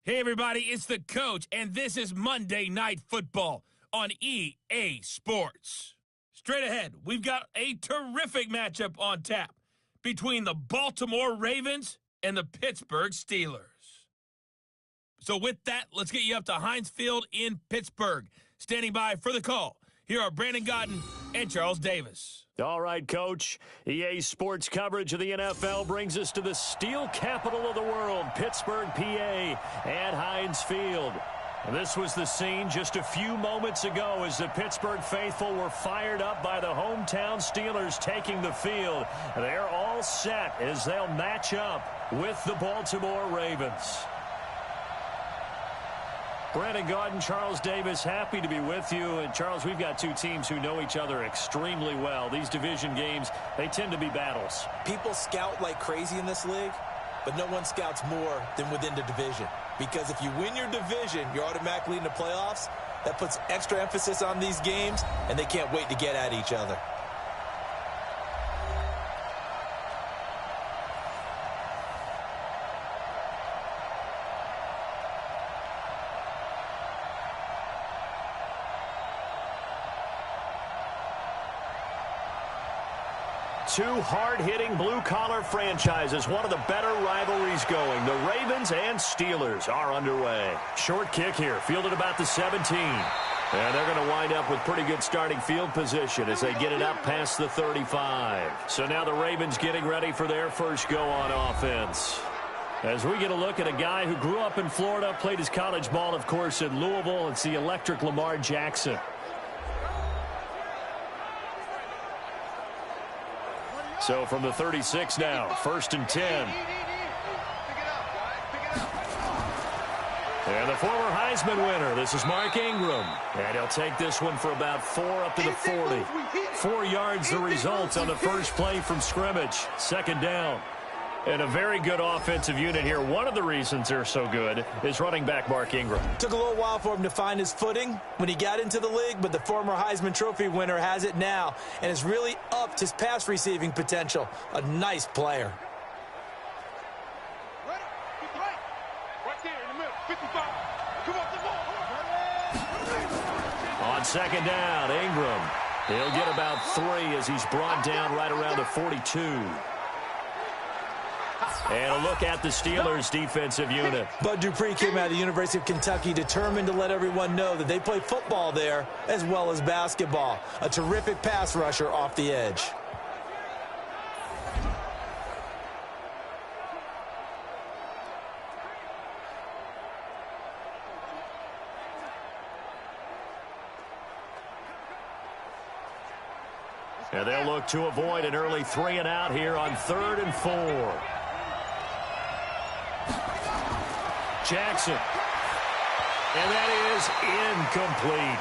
Hey, everybody, it's the coach, and this is Monday Night Football on EA Sports. Straight ahead, we've got a terrific matchup on tap between the Baltimore Ravens and the Pittsburgh Steelers. So with that, let's get you up to Heinz Field in Pittsburgh. Standing by for the call, here are Brandon Godden and Charles Davis. All right, Coach. EA Sports coverage of the NFL brings us to the steel capital of the world, Pittsburgh, PA, at Heinz Field. This was the scene just a few moments ago as the Pittsburgh faithful were fired up by the hometown Steelers taking the field. They're all set as they'll match up with the Baltimore Ravens. Brandon Godden, Charles Davis, happy to be with you. And, Charles, we've got two teams who know each other extremely well. These division games, they tend to be battles. People scout like crazy in this league, but no one scouts more than within the division. Because if you win your division, you're automatically in the playoffs. That puts extra emphasis on these games, and they can't wait to get at each other. Two hard-hitting blue-collar franchises, one of the better rivalries going. The Ravens and Steelers are underway. Short kick here, fielded about the 17. And they're going to wind up with pretty good starting field position as they get it up past the 35. So now the Ravens getting ready for their first go on offense. As we get a look at a guy who grew up in Florida, played his college ball, of course, in Louisville. It's the electric Lamar Jackson. So from the 36 now, 1st and 10. And the former Heisman winner, this is Mark Ingram. And he'll take this one for about 4 up to the 40. 4 yards the result on the first play from scrimmage. 2nd down. And a very good offensive unit here. One of the reasons they're so good is running back Mark Ingram. Took a little while for him to find his footing when he got into the league, but the former Heisman Trophy winner has it now and has really upped his pass receiving potential. A nice player. On 2nd down, Ingram. He'll get about 3 as he's brought down right around the 42. And a look at the Steelers' defensive unit. Bud Dupree came out of the University of Kentucky determined to let everyone know that they play football there as well as basketball. A terrific pass rusher off the edge. And they'll look to avoid an early 3 and out here on 3rd and 4. Jackson. And that is incomplete.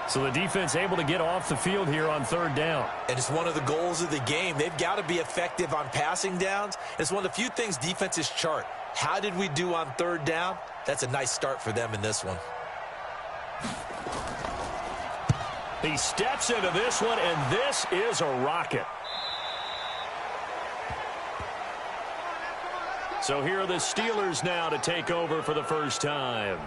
So the defense able to get off the field here on 3rd down. And it's one of the goals of the game. They've got to be effective on passing downs. It's one of the few things defenses chart. How did we do on 3rd down? That's a nice start for them in this one. He steps into this one, and this is a rocket. So here are the Steelers now to take over for the first time.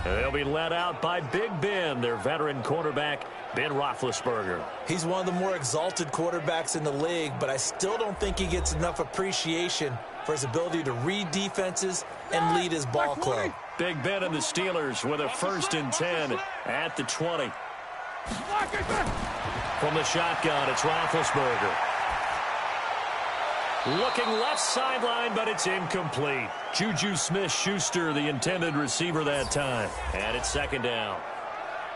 They'll be led out by Big Ben, their veteran quarterback, Ben Roethlisberger. He's one of the more exalted quarterbacks in the league, but I still don't think he gets enough appreciation for his ability to read defenses and lead his ball club. Big Ben and the Steelers with a 1st and 10 at the 20. From the shotgun, it's Roethlisberger. Looking left sideline, but it's incomplete. Juju Smith-Schuster, the intended receiver that time. And it's 2nd down.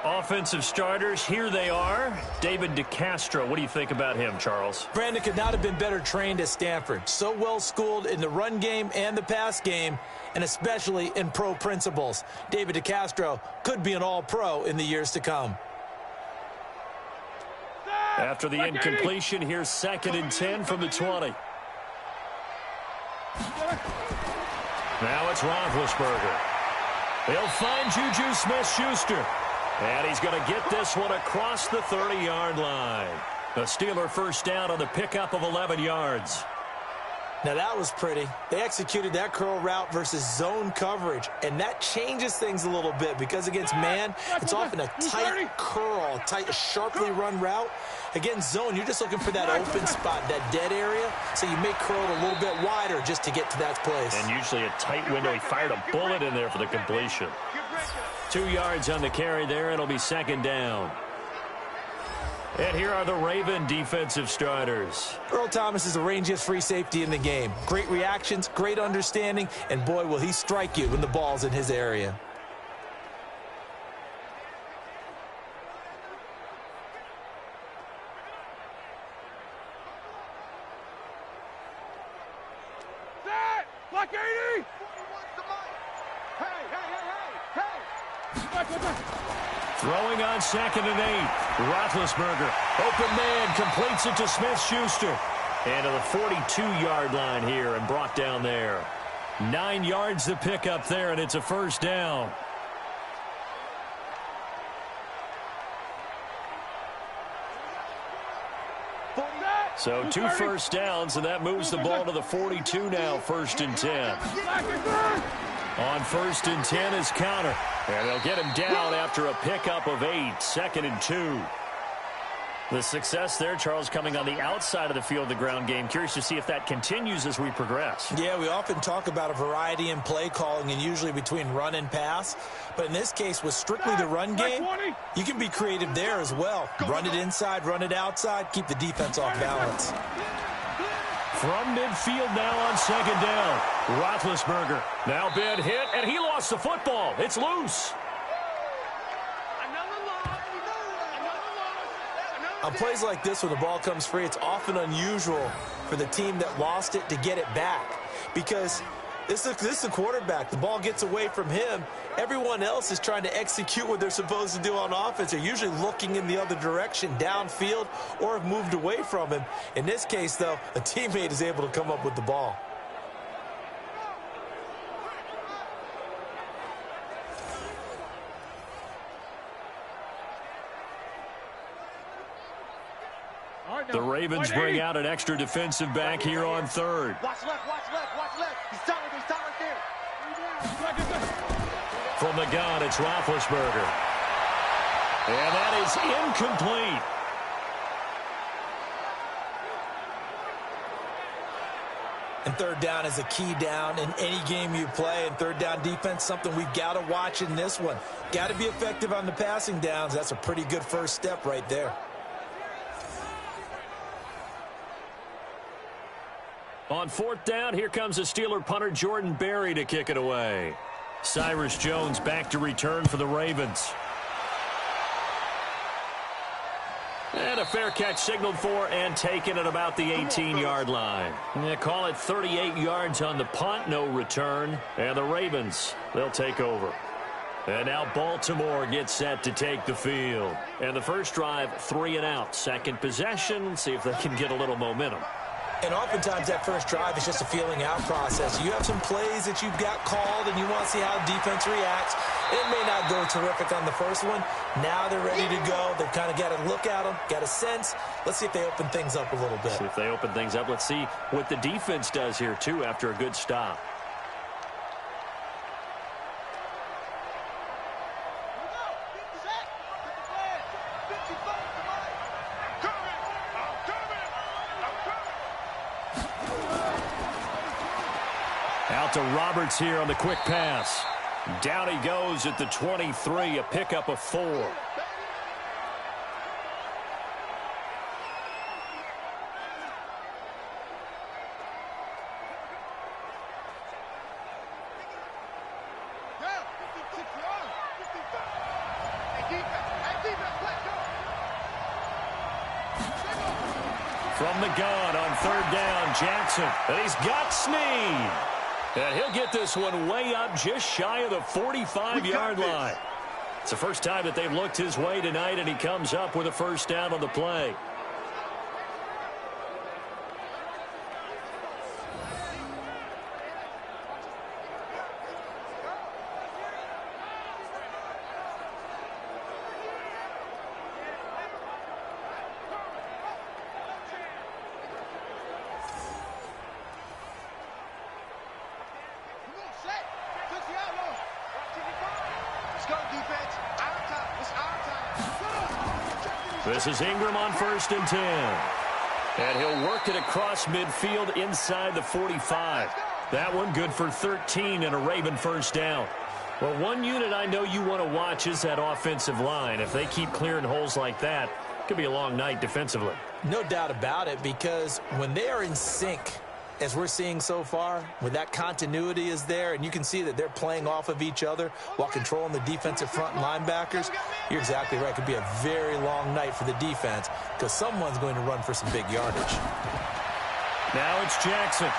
Offensive starters, here they are. David DeCastro, what do you think about him, Charles? Brandon could not have been better trained at Stanford. So well schooled in the run game and the pass game, and especially in pro principles. David DeCastro could be an all-pro in the years to come. After the incompletion, here's 2nd and 10 from the 20. Now it's Roethlisberger. He'll find Juju Smith-Schuster. And he's going to get this one across the 30-yard line. A Steeler 1st down on the pickup of 11 yards. Now that was pretty. They executed that curl route versus zone coverage, and that changes things a little bit because against man, it's often a tight curl, tight, sharply run route. Against zone, you're just looking for that open spot, that dead area, so you may curl it a little bit wider just to get to that place. And usually a tight window. He fired a bullet in there for the completion. 2 yards on the carry there. It'll be second down. And here are the Raven defensive starters. Earl Thomas is the rangiest free safety in the game. Great reactions, great understanding, and boy, will he strike you when the ball's in his area. Block 80! Throwing on 2nd and 8. Roethlisberger, open man, completes it to Smith-Schuster. And to the 42-yard line here and brought down there. 9 yards to pick up there, and it's a first down. So 2 first downs, and that moves the ball to the 42 now, 1st and 10. On 1st and 10 is Connor. And they'll get him down after a pickup of 8, 2nd and 2. The success there, Charles, coming on the outside of the field, the ground game. Curious to see if that continues as we progress. Yeah, we often talk about a variety in play calling and usually between run and pass. But in this case, with strictly the run game, you can be creative there as well. Run it inside, run it outside, keep the defense off balance. From midfield now on 2nd down. Roethlisberger now been hit, and he lost the football. It's loose. On plays like this, when the ball comes free, it's often unusual for the team that lost it to get it back. Because this is the quarterback. The ball gets away from him. Everyone else is trying to execute what they're supposed to do on offense. They're usually looking in the other direction, downfield, or have moved away from him. In this case, though, a teammate is able to come up with the ball. The Ravens bring out an extra defensive back here on 3rd. Watch left, watch left, watch left. He's tight right there. From the gun, it's Roethlisberger. And that is incomplete. And 3rd down is a key down in any game you play. And 3rd down defense, something we've got to watch in this one. Got to be effective on the passing downs. That's a pretty good first step right there. On 4th down, here comes the Steeler punter Jordan Berry to kick it away. Cyrus Jones back to return for the Ravens. And a fair catch signaled for and taken at about the 18-yard line. They call it 38 yards on the punt, no return. And the Ravens, they'll take over. And now Baltimore gets set to take the field. And the first drive, 3 and out. Second possession, see if they can get a little momentum. And oftentimes that first drive is just a feeling out process. You have some plays that you've got called and you want to see how the defense reacts. It may not go terrific on the first one. Now they're ready to go. They've kind of got to look at them, got a sense. Let's see if they open things up a little bit. See if they open things up. Let's see what the defense does here, too, after a good stop. Out to Roberts here on the quick pass. Down he goes at the 23, a pickup of 4. From the gun on 3rd down, Jackson. And he's got Snead. And he'll get this one way up just shy of the 45-yard line. It's the first time that they've looked his way tonight, and he comes up with a first down on the play. This is Ingram on 1st and 10. And he'll work it across midfield inside the 45. That one good for 13 and a Raven first down. Well, one unit I know you want to watch is that offensive line. If they keep clearing holes like that, it could be a long night defensively. No doubt about it, because when they are in sync, as we're seeing so far, when that continuity is there and you can see that they're playing off of each other while controlling the defensive front and linebackers, you're exactly right. It could be a very long night for the defense because someone's going to run for some big yardage. Now it's Jackson.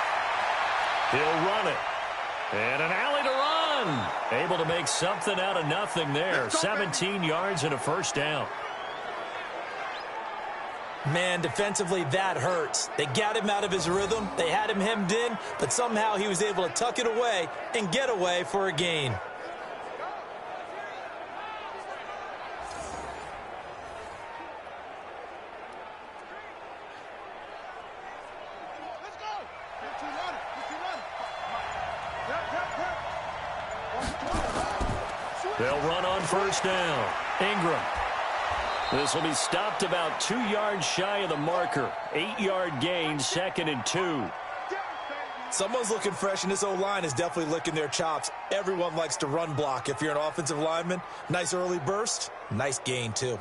He'll run it. And an alley to run. Able to make something out of nothing there. 17 yards and a first down. Man, defensively, that hurts. They got him out of his rhythm. They had him hemmed in, but somehow he was able to tuck it away and get away for a gain. They'll run on first down. Ingram. This will be stopped about 2 yards shy of the marker. 8-yard gain, 2nd and 2. Someone's looking fresh, and this O-line is definitely licking their chops. Everyone likes to run block. If you're an offensive lineman, nice early burst, nice gain too.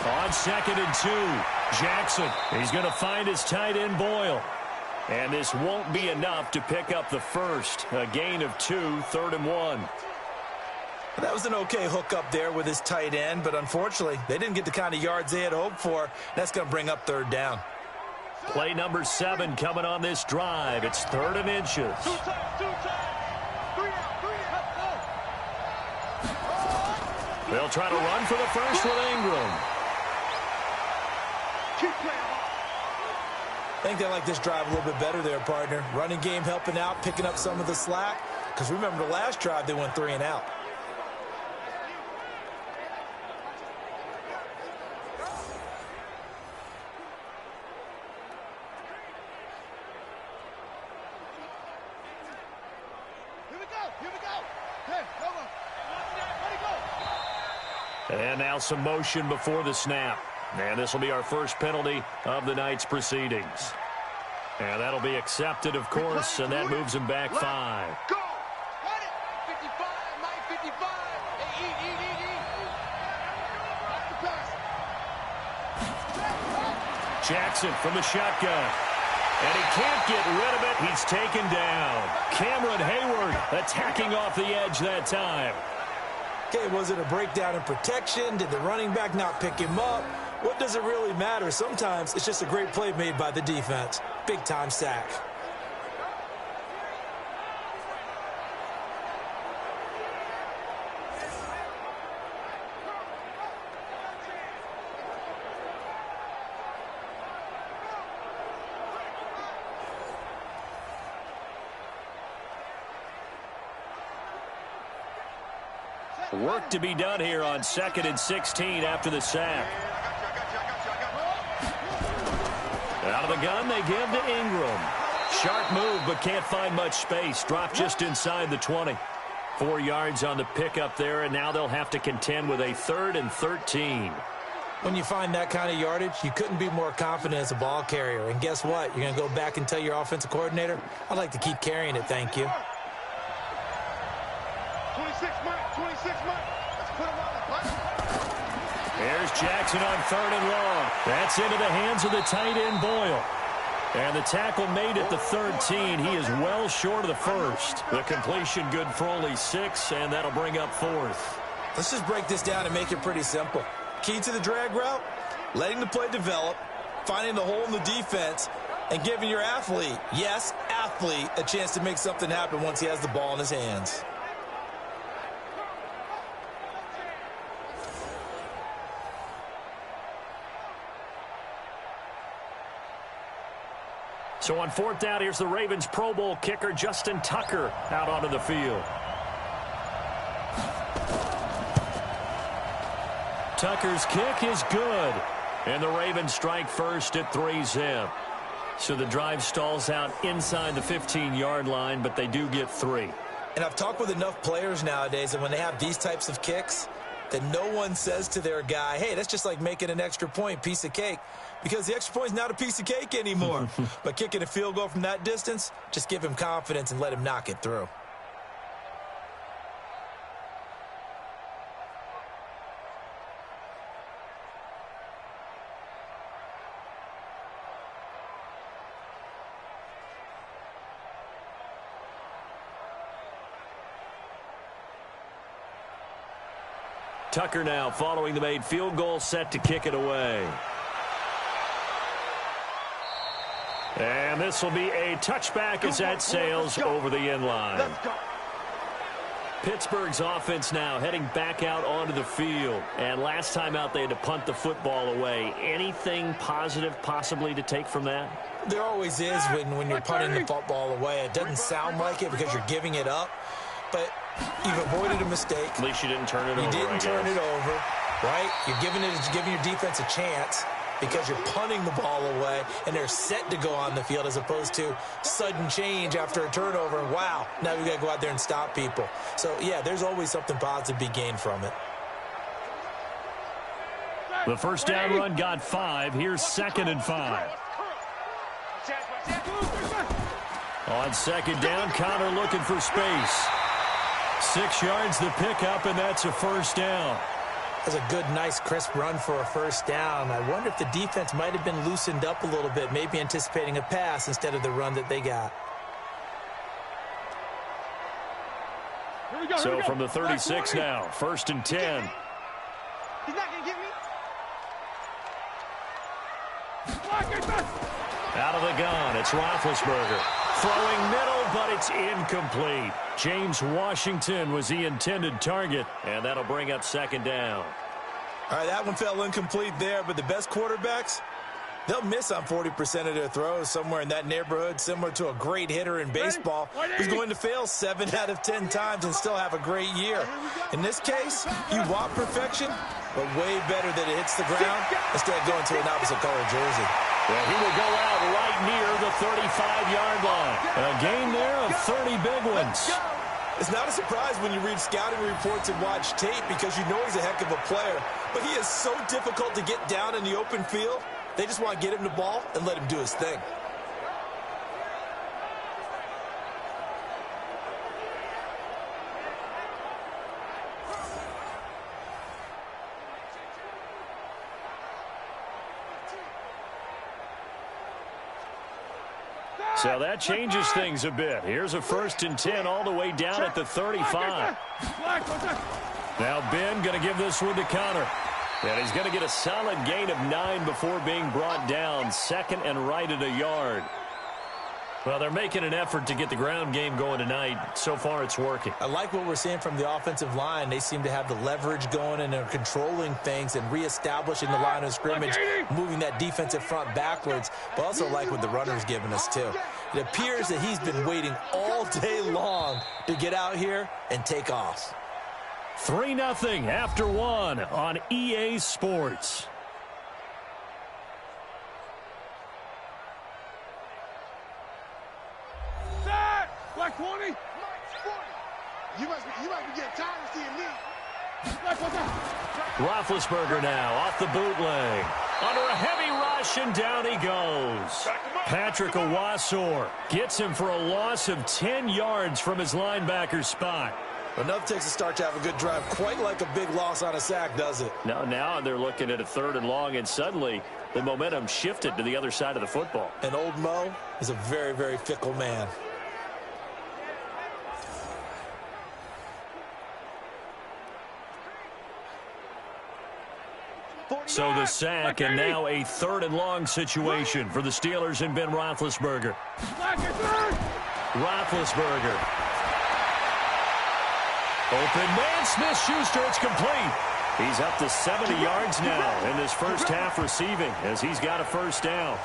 On 2nd and 2, Jackson. He's going to find his tight end, Boyle. And this won't be enough to pick up the first. A gain of 2, 3rd and 1. That was an okay hook up there with his tight end, but unfortunately, they didn't get the kind of yards they had hoped for. That's going to bring up 3rd down. Play number 7 coming on this drive. It's 3rd and inches. They'll try to run for the first with Ingram. I think they like this drive a little bit better there, partner. Running game helping out, picking up some of the slack. Because remember the last drive, they went 3 and out. And now some motion before the snap. And this will be our first penalty of the night's proceedings. And that'll be accepted, of course, and that moves him back 5. Go! 55, Mike 55. Jackson from the shotgun. And he can't get rid of it. He's taken down. Cameron Hayward attacking off the edge that time. Okay, was it a breakdown in protection? Did the running back not pick him up? What does it really matter? Sometimes it's just a great play made by the defense. Big-time sack. Work to be done here on 2nd and 16 after the sack. Out of the gun, they give to Ingram. Sharp move, but can't find much space. Drop just inside the 20. 4 yards on the pickup there, and now they'll have to contend with a 3rd and 13. When you find that kind of yardage, you couldn't be more confident as a ball carrier. And guess what? You're going to go back and tell your offensive coordinator, I'd like to keep carrying it, thank you. 26 Mike, 26 Mike. Let's put him on the button. There's Jackson on 3rd and long. That's into the hands of the tight end, Boyle. And the tackle made at the 13. He is well short of the first. The completion good for only 6, and that'll bring up 4th. Let's just break this down and make it pretty simple. Key to the drag route, letting the play develop, finding the hole in the defense, and giving your athlete, yes, athlete, a chance to make something happen once he has the ball in his hands. So on 4th down, here's the Ravens Pro Bowl kicker, Justin Tucker, out onto the field. Tucker's kick is good. And the Ravens strike first at 3-zip. So the drive stalls out inside the 15-yard line, but they do get 3. And I've talked with enough players nowadays, and when they have these types of kicks, that no one says to their guy, hey, that's just like making an extra point, piece of cake, because the extra point is not a piece of cake anymore. But kicking a field goal from that distance, just give him confidence and let him knock it through. Tucker now following the made field goal, set to kick it away. And this will be a touchback as that sails over the end line. Pittsburgh's offense now heading back out onto the field. And last time out they had to punt the football away. Anything positive possibly to take from that? There always is when you're punting the football away. It doesn't sound like it because you're giving it up. But you've avoided a mistake. At least you didn't turn it over. You didn't turn it over, right? You're giving your defense a chance because you're punting the ball away, and they're set to go on the field as opposed to sudden change after a turnover. And wow, now we got to go out there and stop people. So, yeah, there's always something positive to be gained from it. The first down run got 5. Here's 2nd and 5. On 2nd down, Connor looking for space. 6 yards the pickup, and that's a first down. That's a good, nice, crisp run for a first down. I wonder if the defense might have been loosened up a little bit, maybe anticipating a pass instead of the run that they got. So from the 36 now, 1st and 10. He's not going to get me. Out of the gun, it's Roethlisberger. Throwing middle, but it's incomplete. James Washington was the intended target, and that'll bring up 2nd down. All right, that one fell incomplete there, but the best quarterbacks, they'll miss on 40% of their throws, somewhere in that neighborhood, similar to a great hitter in baseball who's going to fail 7 out of 10 times and still have a great year. In this case, you want perfection, but way better that it hits the ground instead of going to an opposite color jersey. Well, he will go out right near the 35-yard line. A gain there of 30 big ones. It's not a surprise when you read scouting reports and watch tape because you know he's a heck of a player. But he is so difficult to get down in the open field. They just want to get him the ball and let him do his thing. So that changes things a bit. Here's a 1st and 10 all the way down at the 35. Now Ben going to give this one to Connor. And he's going to get a solid gain of 9 before being brought down. 2nd and right at a yard. Well, they're making an effort to get the ground game going tonight. So far, it's working. I like what we're seeing from the offensive line. They seem to have the leverage going, and they're controlling things and reestablishing the line of scrimmage, moving that defensive front backwards, but also like what the runner's giving us, too. It appears that he's been waiting all day long to get out here and take off. 3-0 after 1 on EA Sports. Black 20. You must be getting tired of seeing me. Roethlisberger now off the bootleg. Under a heavy rush, and down he goes. Patrick Owasor gets him for a loss of 10 yards from his linebacker spot. Enough takes a start to have a good drive. Quite like a big loss on a sack, does it? Now they're looking at a 3rd and long, and suddenly the momentum shifted to the other side of the football. And old Mo is a very, very fickle man. So the sack, and now a 3rd and long situation for the Steelers and Ben Roethlisberger. Roethlisberger. Open man, Smith-Schuster, it's complete. He's up to 70 yards now in this first half receiving as he's got a first down.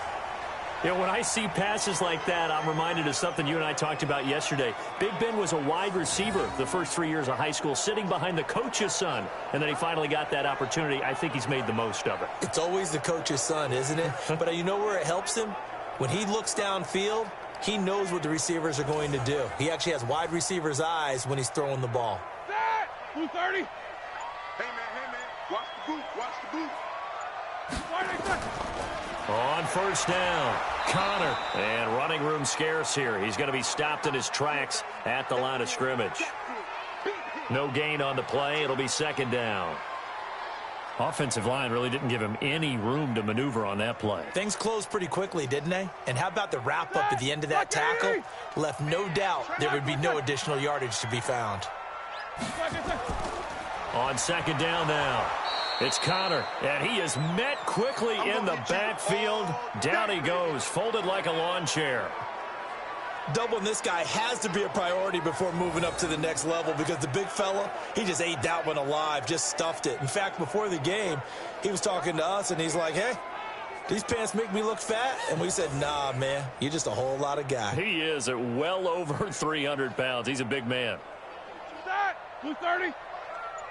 You know, when I see passes like that, I'm reminded of something you and I talked about yesterday. Big Ben was a wide receiver the first 3 years of high school, sitting behind the coach's son, and then he finally got that opportunity. I think he's made the most of it. It's always the coach's son, isn't it? But you know where it helps him? When he looks downfield, he knows what the receivers are going to do. He actually has wide receivers' eyes when he's throwing the ball. Blue 30. Hey, man. Watch the boot. Watch the boot. On first down, Connor. And running room scarce here. He's going to be stopped in his tracks at the line of scrimmage. No gain on the play. It'll be second down. Offensive line really didn't give him any room to maneuver on that play. Things closed pretty quickly, didn't they? And how about the wrap-up at the end of that tackle? Left no doubt there would be no additional yardage to be found. On second down now, it's Connor, and he is met quickly in the backfield. Down he goes, folded like a lawn chair. Doubling this guy has to be a priority before moving up to the next level because the big fella, he just ate that one alive, just stuffed it. In fact, before the game, he was talking to us, and he's like, hey, these pants make me look fat? And we said, nah, man, you're just a whole lot of guy. He is at well over 300 pounds. He's a big man. Blue 30.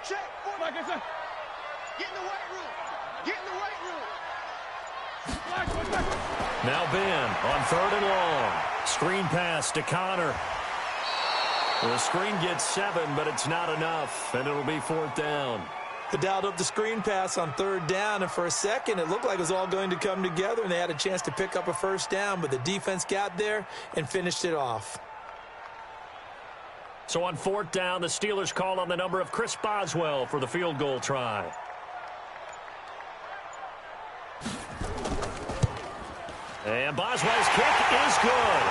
Check. Like I said. Get in the weight room. Get in the weight room. Now Ben on third and long. Screen pass to Connor. The screen gets 7, but it's not enough, and it'll be fourth down. They dialed up the screen pass on third down, and for a second, it looked like it was all going to come together, and they had a chance to pick up a first down, but the defense got there and finished it off. So on fourth down, the Steelers call on the number of Chris Boswell for the field goal try. And Boswell's kick is good.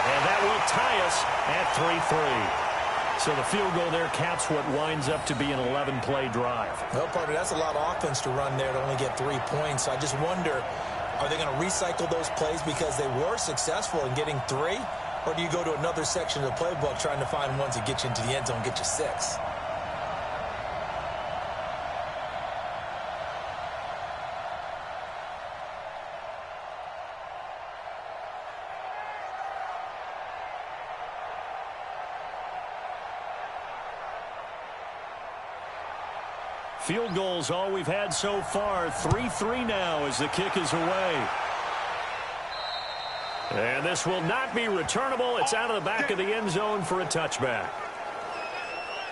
And that will tie us at 3-3. So the field goal there caps what winds up to be an 11-play drive. Well, partner, that's a lot of offense to run there to only get 3 points. I just wonder, are they going to recycle those plays because they were successful in getting 3? Or do you go to another section of the playbook trying to find ones that get you into the end zone, get you 6? Field goals all we've had so far. 3-3 now as the kick is away. And this will not be returnable. It's out of the back of the end zone for a touchback.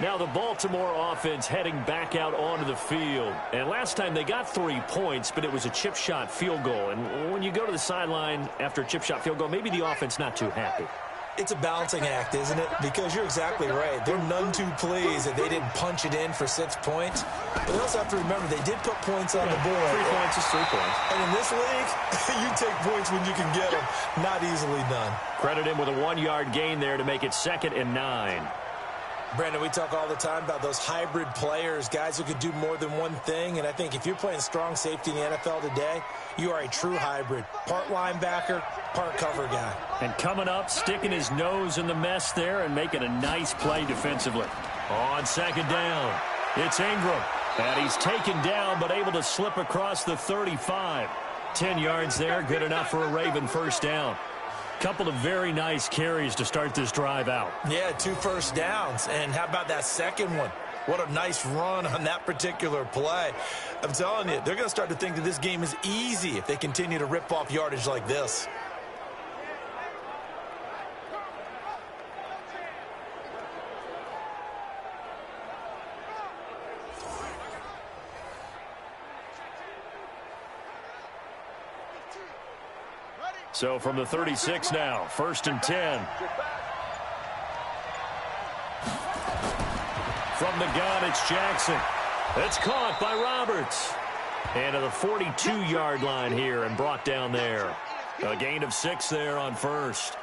Now the Baltimore offense heading back out onto the field. And last time they got 3 points, but it was a chip shot field goal. And when you go to the sideline after a chip shot field goal, maybe the offense not too happy. It's a balancing act, isn't it? Because you're exactly right. They're none too pleased that they didn't punch it in for 6 points. But they also have to remember they did put points on the board. 3 points is 3 points. And in this league, you take points when you can get them. Not easily done. Credit him with a 1-yard gain there to make it 2nd and 9. Brandon, we talk all the time about those hybrid players, guys who could do more than one thing. And I think if you're playing strong safety in the NFL today, you are a true hybrid. Part linebacker, part cover guy. And coming up, sticking his nose in the mess there and making a nice play defensively. On second down, it's Ingram. And he's taken down but able to slip across the 35. 10 yards there, good enough for a Raven first down. Couple of very nice carries to start this drive out. Yeah, 2 first downs. And how about that second one? What a nice run on that particular play. I'm telling you, they're going to start to think that this game is easy if they continue to rip off yardage like this. So from the 36 now, 1st and 10. From the gun, it's Jackson. It's caught by Roberts. And to the 42-yard line here and brought down there. A gain of 6 there on first.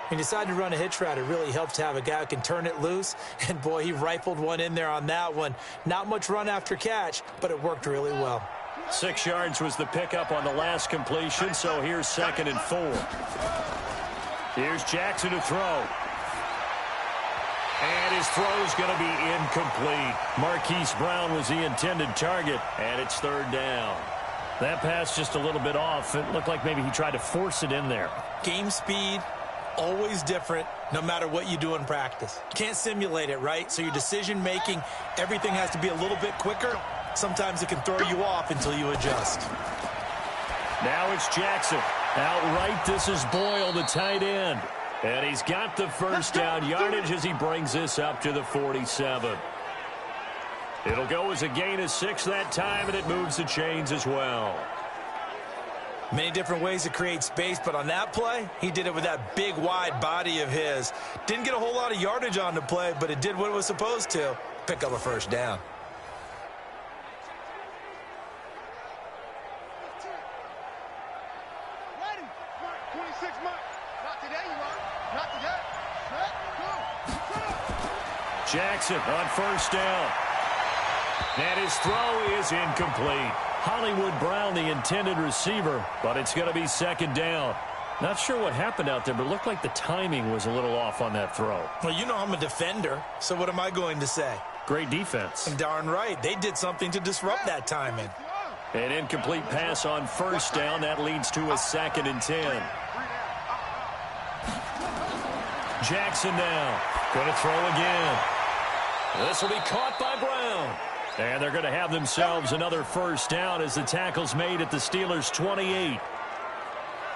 He decided to run a hitch route. It really helps to have a guy who can turn it loose. And, boy, he rifled one in there on that one. Not much run after catch, but it worked really well. 6 yards was the pickup on the last completion, so here's 2nd and 4. Here's Jackson to throw. And his throw's going to be incomplete. Marquise Brown was the intended target, and it's 3rd down. That pass just a little bit off. It looked like maybe he tried to force it in there. Game speed, always different, no matter what you do in practice. You can't simulate it, right? So your decision-making, everything has to be a little bit quicker. Sometimes it can throw you off until you adjust. Now it's Jackson. Outright, this is Boyle, the tight end. And he's got the first down yardage as he brings this up to the 47. It'll go as a gain of 6 that time, and it moves the chains as well. Many different ways to create space, but on that play, he did it with that big, wide body of his. Didn't get a whole lot of yardage on the play, but it did what it was supposed to. Pick up a first down. Ready. 26 months. Not today, you are. Not today. Go. Jackson on first down. And his throw is incomplete. Hollywood Brown, the intended receiver, but it's going to be second down. Not sure what happened out there, but it looked like the timing was a little off on that throw. Well, you know I'm a defender, so what am I going to say? Great defense. Darn right. They did something to disrupt that timing. An incomplete pass on first down. That leads to a 2nd and 10. Jackson now. Going to throw again. This will be caught by Brown. And they're going to have themselves another first down as the tackle's made at the Steelers' 28.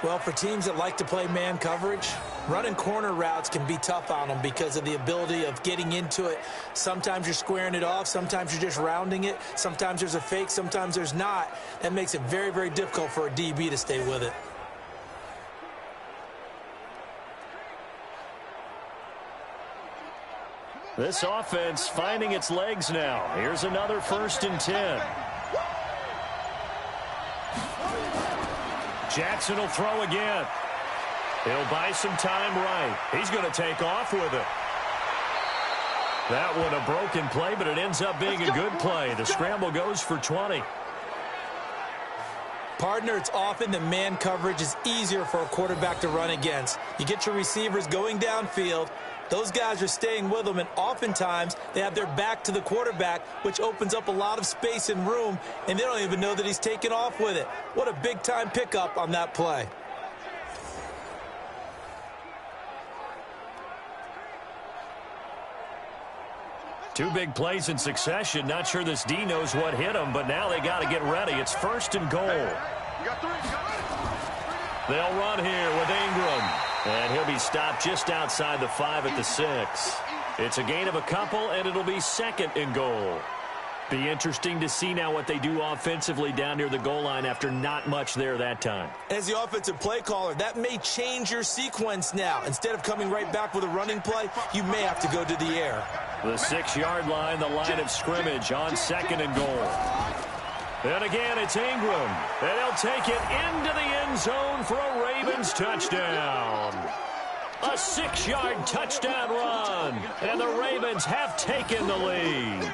Well, for teams that like to play man coverage, running corner routes can be tough on them because of the ability of getting into it. Sometimes you're squaring it off. Sometimes you're just rounding it. Sometimes there's a fake. Sometimes there's not. That makes it very, very difficult for a DB to stay with it. This offense finding its legs now. Here's another 1st and 10. Jackson will throw again. He'll buy some time right. He's going to take off with it. That one a broken play, but it ends up being a good play. The scramble goes for 20. Partner, it's often that man coverage is easier for a quarterback to run against. You get your receivers going downfield. Those guys are staying with them, and oftentimes they have their back to the quarterback, which opens up a lot of space and room, and they don't even know that he's taken off with it. What a big-time pickup on that play. Two big plays in succession. Not sure this D knows what hit him, but now they got to get ready. It's 1st and goal. They'll run here with Ingram. And he'll be stopped just outside the 5 at the 6. It's a gain of a couple, and it'll be 2nd and goal. Be interesting to see now what they do offensively down near the goal line after not much there that time. As the offensive play caller, that may change your sequence now. Instead of coming right back with a running play, you may have to go to the air. The 6-yard line, the line of scrimmage on 2nd and goal. And again, it's Ingram. And he'll take it into the end zone for a Ravens touchdown. A 6-yard touchdown run. And the Ravens have taken the lead.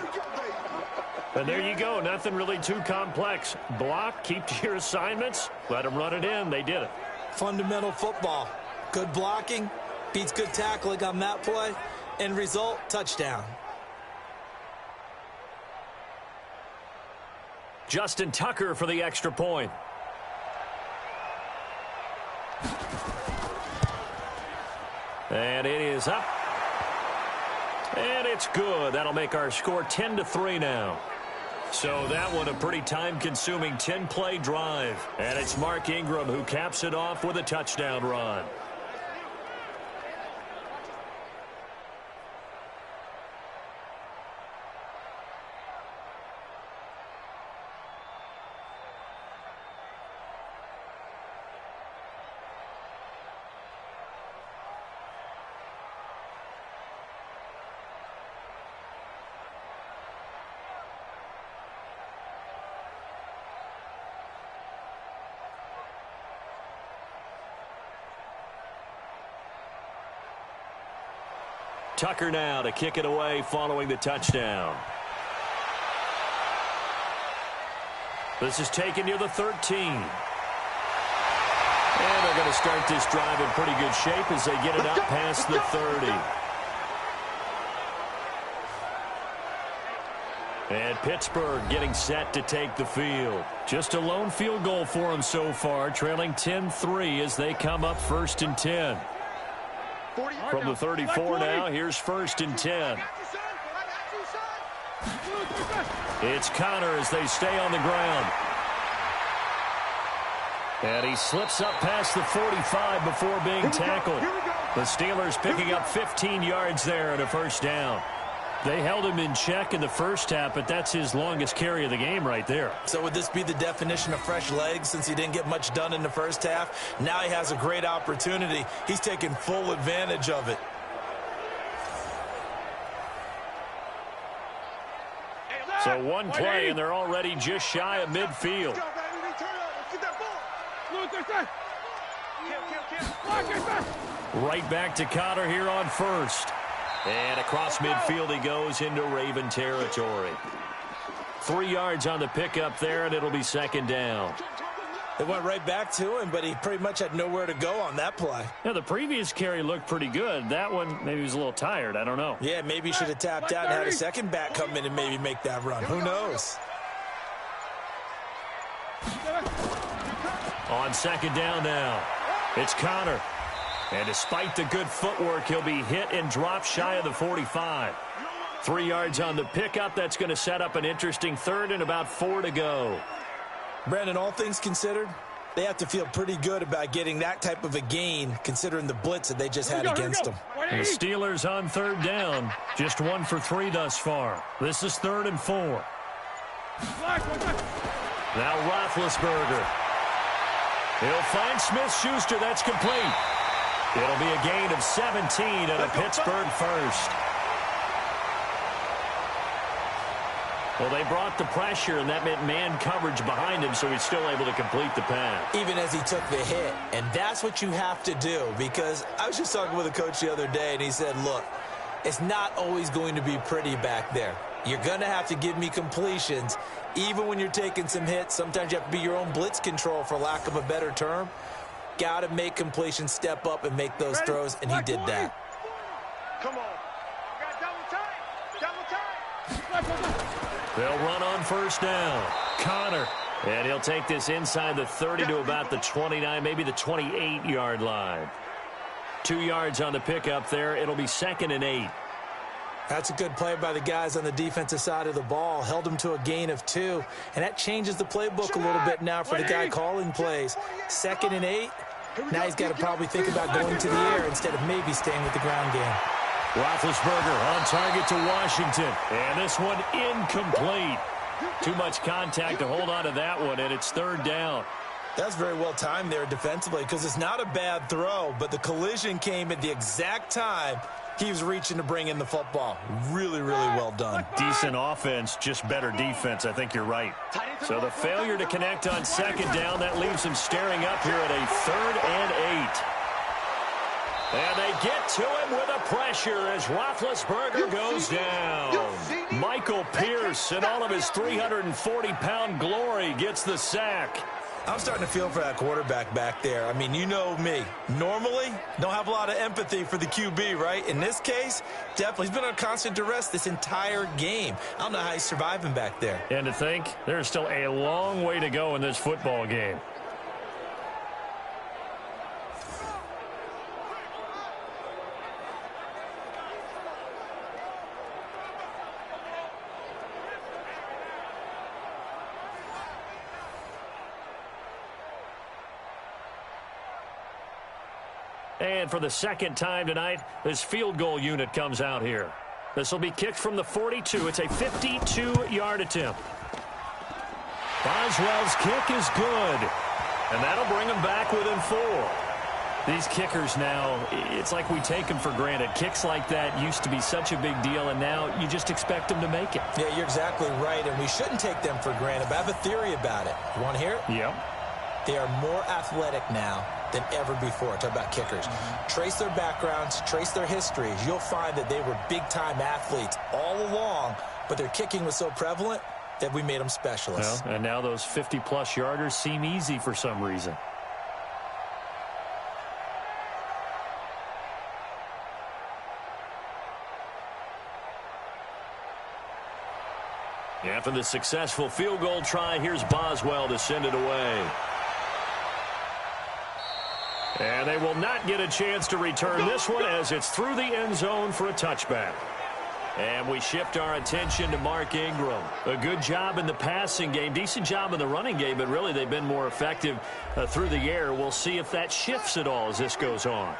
And there you go. Nothing really too complex. Block, keep to your assignments, let them run it in. They did it. Fundamental football. Good blocking, beats good tackling on that play. End result, touchdown. Justin Tucker for the extra point. And it is up. And it's good. That'll make our score 10-3 now. So that one a pretty time-consuming 10-play drive. And it's Mark Ingram who caps it off with a touchdown run. Tucker now to kick it away following the touchdown. This is taken near the 13. And they're going to start this drive in pretty good shape as they get it up past the 30. And Pittsburgh getting set to take the field. Just a lone field goal for them so far, trailing 10-3 as they come up 1st and 10. From the 34 now, here's 1st and 10. It's Connor as they stay on the ground. And he slips up past the 45 before being tackled. The Steelers picking up 15 yards there and a first down. They held him in check in the first half, but that's his longest carry of the game right there. So would this be the definition of fresh legs since he didn't get much done in the first half? Now he has a great opportunity. He's taking full advantage of it. So one play, and they're already just shy of midfield. Right back to Connor here on first. And across midfield he goes into Raven territory. 3 yards on the pickup there, and it'll be second down. It went right back to him, but he pretty much had nowhere to go on that play. Yeah, the previous carry looked pretty good. That one, maybe he was a little tired. I don't know. Yeah, maybe he should have tapped out and had a second back come in and maybe make that run. Who knows? On second down now, it's Connor. And despite the good footwork, he'll be hit and dropped shy of the 45. 3 yards on the pickup. That's going to set up an interesting third and about 4 to go. Brandon, all things considered, they have to feel pretty good about getting that type of a gain considering the blitz that they just had against them. The Steelers on third down. Just 1 for 3 thus far. This is 3rd and 4. Now Roethlisberger. He'll find Smith-Schuster. That's complete. It'll be a gain of 17 and a Pittsburgh first. Well, they brought the pressure, and that meant man coverage behind him, so he's still able to complete the pass. Even as he took the hit. And that's what you have to do, because I was just talking with a coach the other day, and he said, look, it's not always going to be pretty back there. You're going to have to give me completions. Even when you're taking some hits, sometimes you have to be your own blitz control, for lack of a better term. Got to make completions, step up, and make those throws, and he did that. Come on. Got double time. They'll run on first down. Connor. And he'll take this inside the 30 to about the 29, maybe the 28-yard line. 2 yards on the pickup there. It'll be 2nd and 8. That's a good play by the guys on the defensive side of the ball. Held him to a gain of 2. And that changes the playbook a little bit now for the guy calling plays. 2nd and 8. Now he's got to probably think about going to the air instead of maybe staying with the ground game. Roethlisberger on target to Washington. And this one incomplete. Too much contact to hold on to that one, and it's 3rd down. That's very well timed there defensively, because it's not a bad throw, but the collision came at the exact time he was reaching to bring in the football. Really, really well done. Decent offense, just better defense. I think you're right. So the failure to connect on 2nd down, that leaves him staring up here at a 3rd and 8. And they get to him with a pressure as Roethlisberger goes down. Michael Pierce, in all of his 340-pound glory, gets the sack. I'm starting to feel for that quarterback back there. I mean, you know me. Normally, don't have a lot of empathy for the QB, right? In this case, definitely. He's been on constant duress this entire game. I don't know how he's surviving back there. And to think, there's still a long way to go in this football game. And for the 2nd time tonight, this field goal unit comes out here. This will be kicked from the 42. It's a 52-yard attempt. Boswell's kick is good. And that'll bring them back within 4. These kickers now, it's like we take them for granted. Kicks like that used to be such a big deal, and now you just expect them to make it. Yeah, you're exactly right, and we shouldn't take them for granted. But I have a theory about it. You want to hear it? Yep. They are more athletic now than ever before. Talk about kickers. Trace their backgrounds, trace their histories. You'll find that they were big-time athletes all along, but their kicking was so prevalent that we made them specialists. Well, and now those 50-plus yarders seem easy for some reason. After the successful field goal try, here's Boswell to send it away. And they will not get a chance to return this one as it's through the end zone for a touchback. And we shift our attention to Mark Ingram. A good job in the passing game, decent job in the running game, but really they've been more effective through the air. We'll see if that shifts at all as this goes on.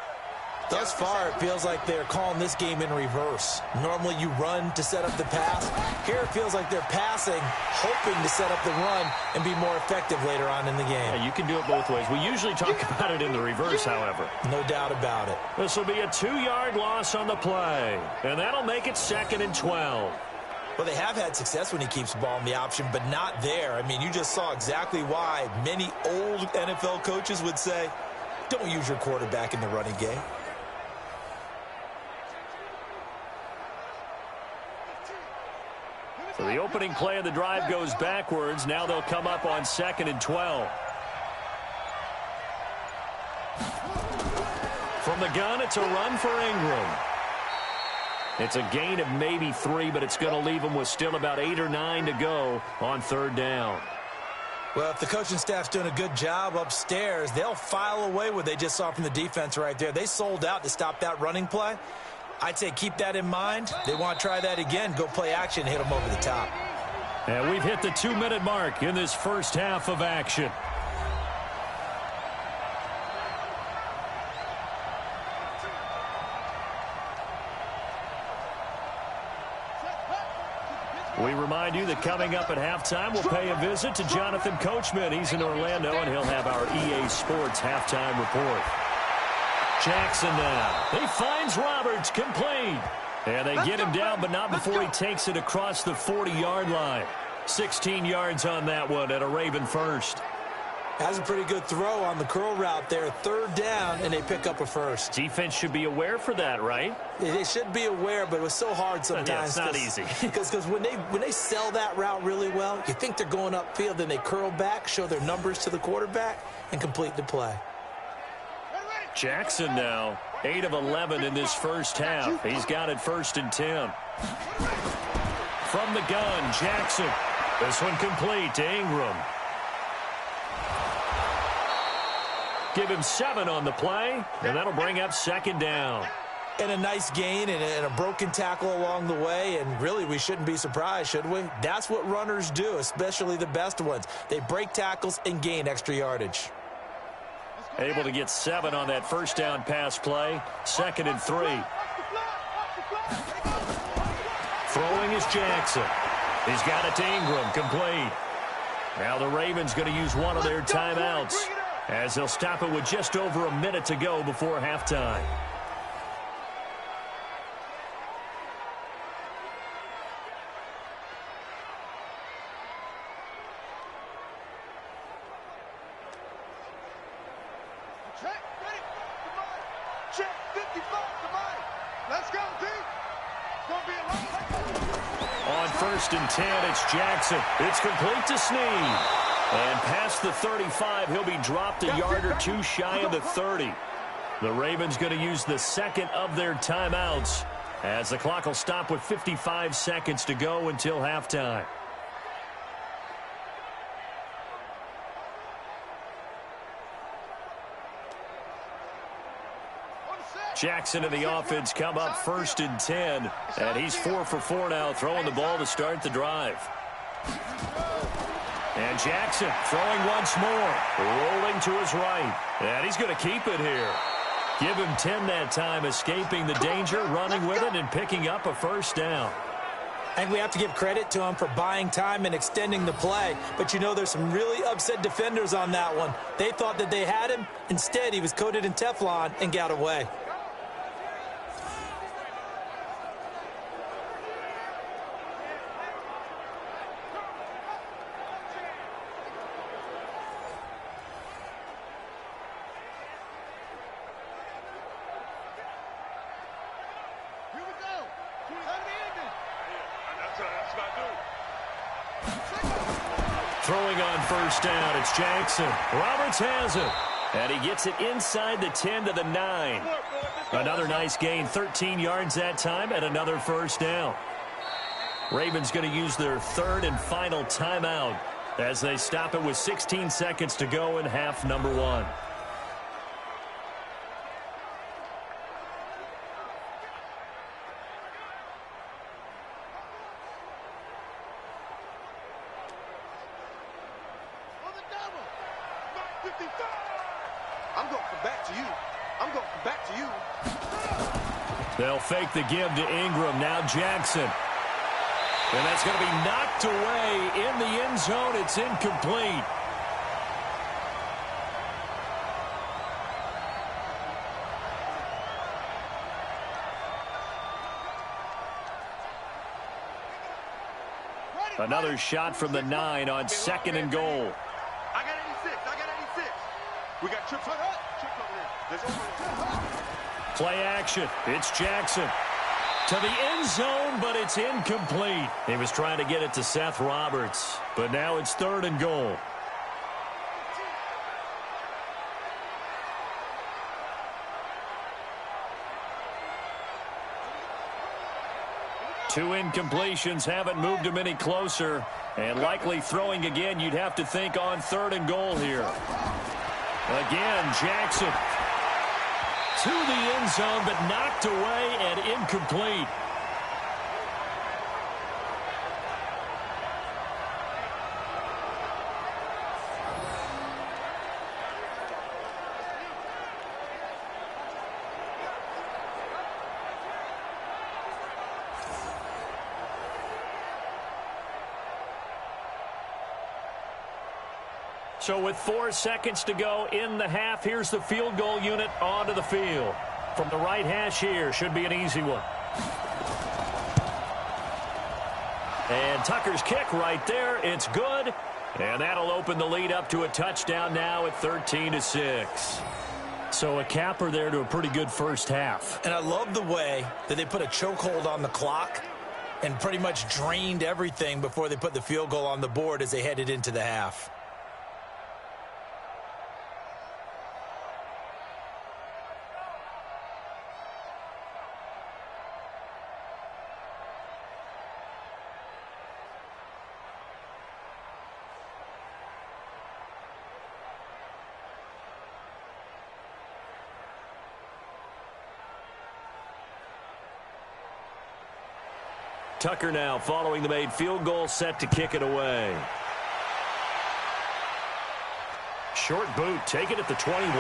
Thus far, it feels like they're calling this game in reverse. Normally you run to set up the pass. Here it feels like they're passing, hoping to set up the run and be more effective later on in the game. Yeah, you can do it both ways. We usually talk about it in the reverse, however. No doubt about it. This will be a 2-yard loss on the play, and that'll make it 2nd and 12. Well, they have had success when he keeps the ball in the option, but not there. I mean, you just saw exactly why many old NFL coaches would say, don't use your quarterback in the running game. So the opening play of the drive goes backwards. Now they'll come up on 2nd and 12. From the gun, it's a run for Ingram. It's a gain of maybe 3, but it's going to leave them with still about 8 or 9 to go on 3rd down. Well, if the coaching staff's doing a good job upstairs, they'll file away what they just saw from the defense right there. They sold out to stop that running play. I'd say keep that in mind. They want to try that again. Go play action and hit them over the top. And we've hit the 2-minute mark in this first half of action. We remind you that coming up at halftime, we'll pay a visit to Jonathan Coachman. He's in Orlando, and he'll have our EA Sports halftime report. Jackson now. He finds Roberts, complete. And they get him down, but not before he takes it across the 40-yard line. 16 yards on that one at a Raven first. Has a pretty good throw on the curl route there. 3rd down, and they pick up a first. Defense should be aware for that, right? They should be aware, but it was so hard sometimes. Yeah, it's not easy. Because when they sell that route really well, you think they're going upfield, then they curl back, show their numbers to the quarterback, and complete the play. Jackson now, 8 of 11 in this first half. He's got it 1st and 10. From the gun, Jackson. This one complete to Ingram. Give him 7 on the play, and that'll bring up 2nd down. And a nice gain and a broken tackle along the way, and really we shouldn't be surprised, should we? That's what runners do, especially the best ones. They break tackles and gain extra yardage. Able to get 7 on that first down pass play. 2nd and 3. Throwing is Jackson. He's got it to Ingram, complete. Now the Ravens going to use one of their timeouts, as they'll stop it with just over a minute to go before halftime. On 1st and 10, it's Jackson. It's complete to Snead. And past the 35, he'll be dropped a yard or 2 shy of the 30. The Ravens going to use the 2nd of their timeouts, as the clock will stop with 55 seconds to go until halftime. Jackson and the offense come up 1st and 10, and he's 4 for 4 now, throwing the ball to start the drive. And Jackson throwing once more, rolling to his right, and he's going to keep it here. Give him 10 that time, escaping the danger, running with it, and picking up a 1st down. I think we have to give credit to him for buying time and extending the play. But, you know, there's some really upset defenders on that one. They thought that they had him. Instead, he was coated in Teflon and got away. Throwing on 1st down, it's Jackson. Roberts has it. And he gets it inside the 10 to the 9. Another nice gain, 13 yards that time, and another 1st down. Ravens going to use their 3rd and final timeout as they stop it with 16 seconds to go in half number 1. I'm going to come back to you. I'm going to come back to you. They'll fake the give to Ingram. Now Jackson. And that's going to be knocked away in the end zone. It's incomplete. Another shot from the 9 on 2nd and goal. I got 86. I got 86. We got trips over there. Play action. It's Jackson. To the end zone, but it's incomplete. He was trying to get it to Seth Roberts, but now it's 3rd and goal. Two incompletions haven't moved him any closer, and likely throwing again, you'd have to think on 3rd and goal here. Again, Jackson to the end zone, but knocked away and incomplete. So with 4 seconds to go in the half, here's the field goal unit onto the field. From the right hash here, should be an easy one. And Tucker's kick right there, it's good. And that'll open the lead up to a touchdown now at 13-6. So a capper there to a pretty good first half. And I love the way that they put a chokehold on the clock and pretty much drained everything before they put the field goal on the board as they headed into the half. Tucker now following the made field goal, set to kick it away. Short boot, taken at the 21.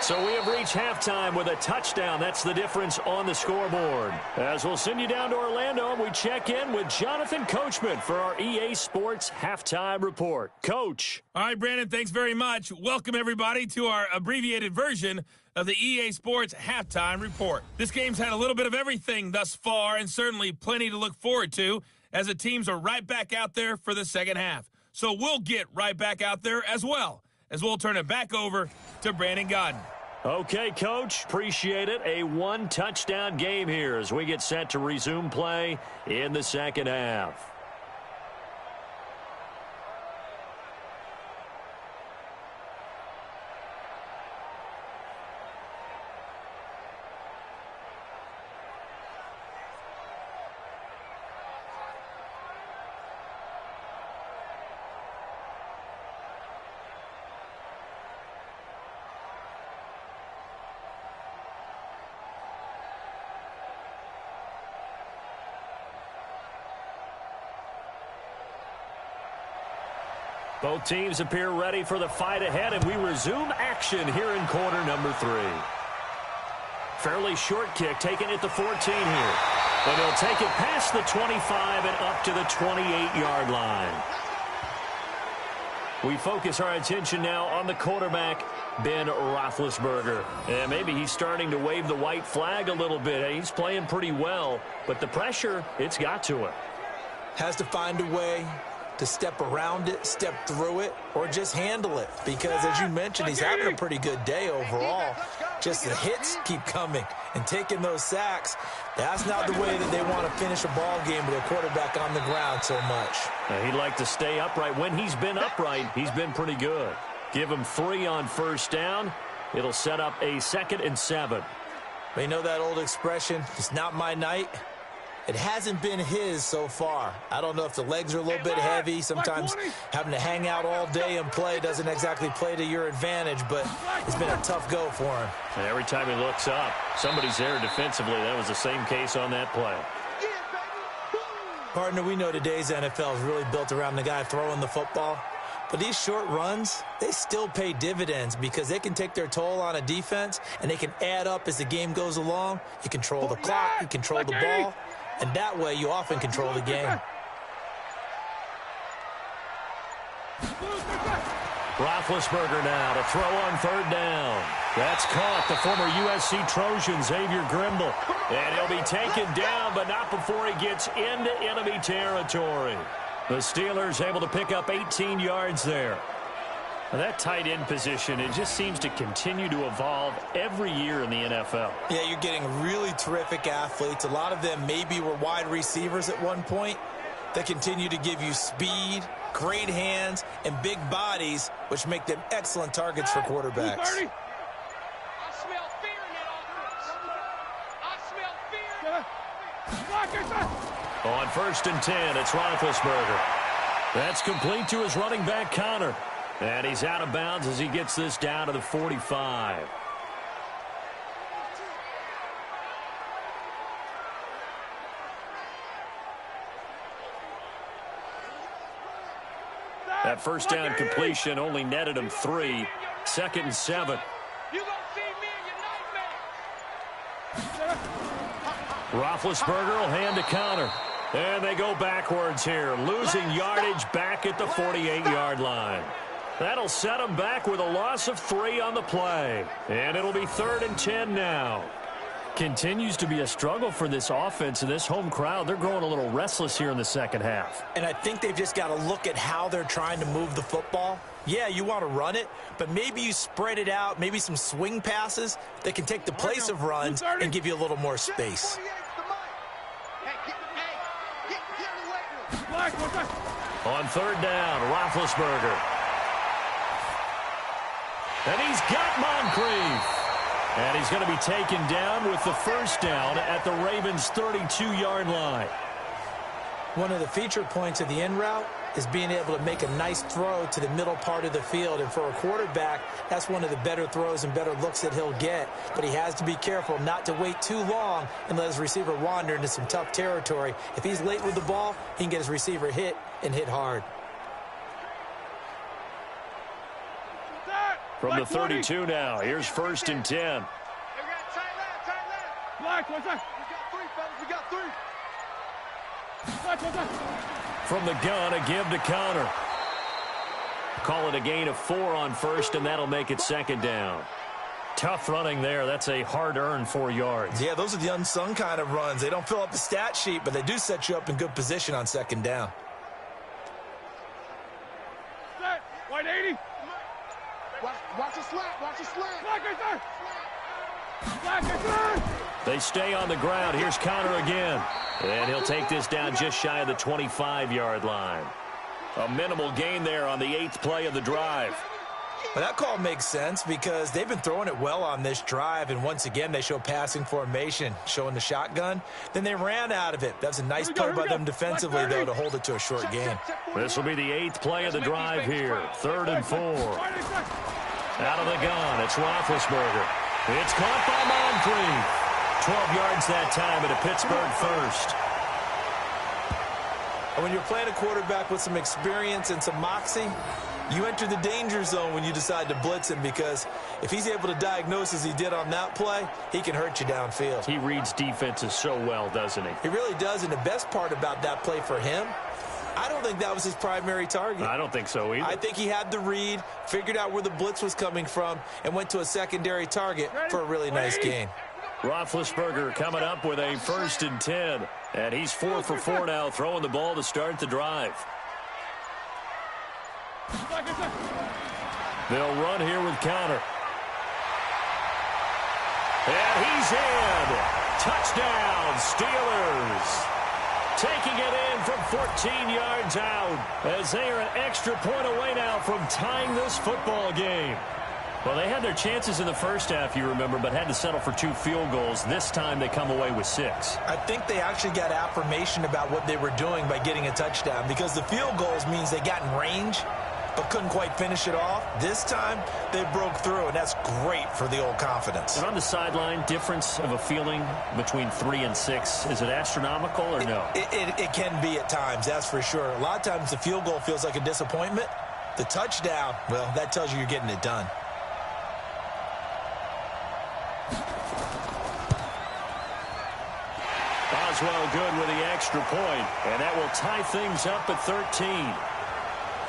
So we have reached halftime with a touchdown. That's the difference on the scoreboard. As we'll send you down to Orlando, we check in with Jonathan Coachman for our EA Sports Halftime Report. Coach. All right, Brandon, thanks very much. Welcome, everybody, to our abbreviated version of the EA Sports Halftime Report. This game's had a little bit of everything thus far, and certainly plenty to look forward to, as the teams are right back out there for the second half. So we'll get right back out there as well, as we'll turn it back over to Brandon Godden. Okay, Coach, appreciate it. A one-touchdown game here as we get set to resume play in the second half. Both teams appear ready for the fight ahead, and we resume action here in quarter number 3. Fairly short kick taken at the 14 here. But he'll take it past the 25 and up to the 28-yard line. We focus our attention now on the quarterback, Ben Roethlisberger. And maybe he's starting to wave the white flag a little bit. He's playing pretty well, but the pressure, it's got to him. Has to find a way to step around it, step through it, or just handle it. Because, as you mentioned, he's having a pretty good day overall. Just the hits keep coming and taking those sacks. That's not the way that they want to finish a ball game with a quarterback on the ground so much. He'd like to stay upright. When he's been upright, he's been pretty good. Give him 3 on first down. It'll set up a 2nd and 7. But you know that old expression, it's not my night? It hasn't been his so far. I don't know if the legs are a little bit heavy. Sometimes having to hang out all day and play doesn't exactly play to your advantage, but it's been a tough go for him. And every time he looks up, somebody's there defensively. That was the same case on that play. Partner, we know today's NFL is really built around the guy throwing the football. But these short runs, they still pay dividends because they can take their toll on a defense, and they can add up as the game goes along. You control the clock, you control the ball, and that way you often control the game. Roethlisberger now to throw on 3rd down. That's caught. The former USC Trojan, Xavier Grimble. And he'll be taken down, but not before he gets into enemy territory. The Steelers able to pick up 18 yards there. Now that tight end position, it just seems to continue to evolve every year in the NFL. Yeah, you're getting really terrific athletes. A lot of them maybe were wide receivers at one point. They continue to give you speed, great hands, and big bodies, which make them excellent targets for quarterbacks. I smell fear in that offense. I smell fear. On 1st and 10, it's Roethlisberger. That's complete to his running back, Connor. And he's out of bounds as he gets this down to the 45. That first down completion only netted him 3. 2nd and 7. You gonna see me in your nightmare. Roethlisberger will hand to Connor. And they go backwards here, losing yardage back at the 48-yard line. That'll set them back with a loss of 3 on the play. And it'll be 3rd and 10 now. Continues to be a struggle for this offense and this home crowd. They're growing a little restless here in the second half. And I think they've just got to look at how they're trying to move the football. Yeah, you want to run it, but maybe you spread it out, maybe some swing passes that can take the place of runs and give you a little more space. On 3rd down, Roethlisberger. And he's got Moncrief. And he's going to be taken down with the 1st down at the Ravens' 32-yard line. One of the feature points of the in route is being able to make a nice throw to the middle part of the field. And for a quarterback, that's one of the better throws and better looks that he'll get. But he has to be careful not to wait too long and let his receiver wander into some tough territory. If he's late with the ball, he can get his receiver hit and hit hard. From the 32 now, here's 1st and 10. Black, what's that? We got 3, fellas. We got 3. Black, what's that? From the gun, a give to Connor. Call it a gain of 4 on 1st, and that'll make it 2nd down. Tough running there. That's a hard-earned 4 yards. Yeah, those are the unsung kind of runs. They don't fill up the stat sheet, but they do set you up in good position on 2nd down. Set. White 80. Watch the slant. Watch the slant. Black right there. Black right there. They stay on the ground. Here's Connor again. And he'll take this down just shy of the 25-yard line. A minimal gain there on the 8th play of the drive. Well, that call makes sense because they've been throwing it well on this drive, and once again they show passing formation, showing the shotgun. Then they ran out of it. That's a nice play by them defensively, though, to hold it to a short gain. This will be the 8th play of the drive here. 3rd and 4. Out of the gun, it's Roethlisberger. It's caught by Moncrief. 12 yards that time at a Pittsburgh 1st. And when you're playing a quarterback with some experience and some moxie, you enter the danger zone when you decide to blitz him, because if he's able to diagnose as he did on that play, he can hurt you downfield. He reads defenses so well, doesn't he? He really does, and the best part about that play for him, I don't think that was his primary target. I don't think so either. I think he had the read, figured out where the blitz was coming from, and went to a secondary target for a really nice gain. Roethlisberger coming up with a 1st and 10. And he's 4 for 4 now, throwing the ball to start the drive. They'll run here with Connor. And he's in. Touchdown, Steelers. Taking it in from 14 yards out, as they are an extra point away now from tying this football game. Well, they had their chances in the first half, you remember, but had to settle for 2 field goals. This time they come away with 6. I think they actually got affirmation about what they were doing by getting a touchdown, because the field goals means they got in range. but couldn't quite finish it off. This time, they broke through, and that's great for the old confidence. And on the sideline, difference of a feeling between 3 and 6, is it astronomical or no? It can be at times, that's for sure. A lot of times the field goal feels like a disappointment. The touchdown, well, that tells you you're getting it done. Oswell good with the extra point, and that will tie things up at 13.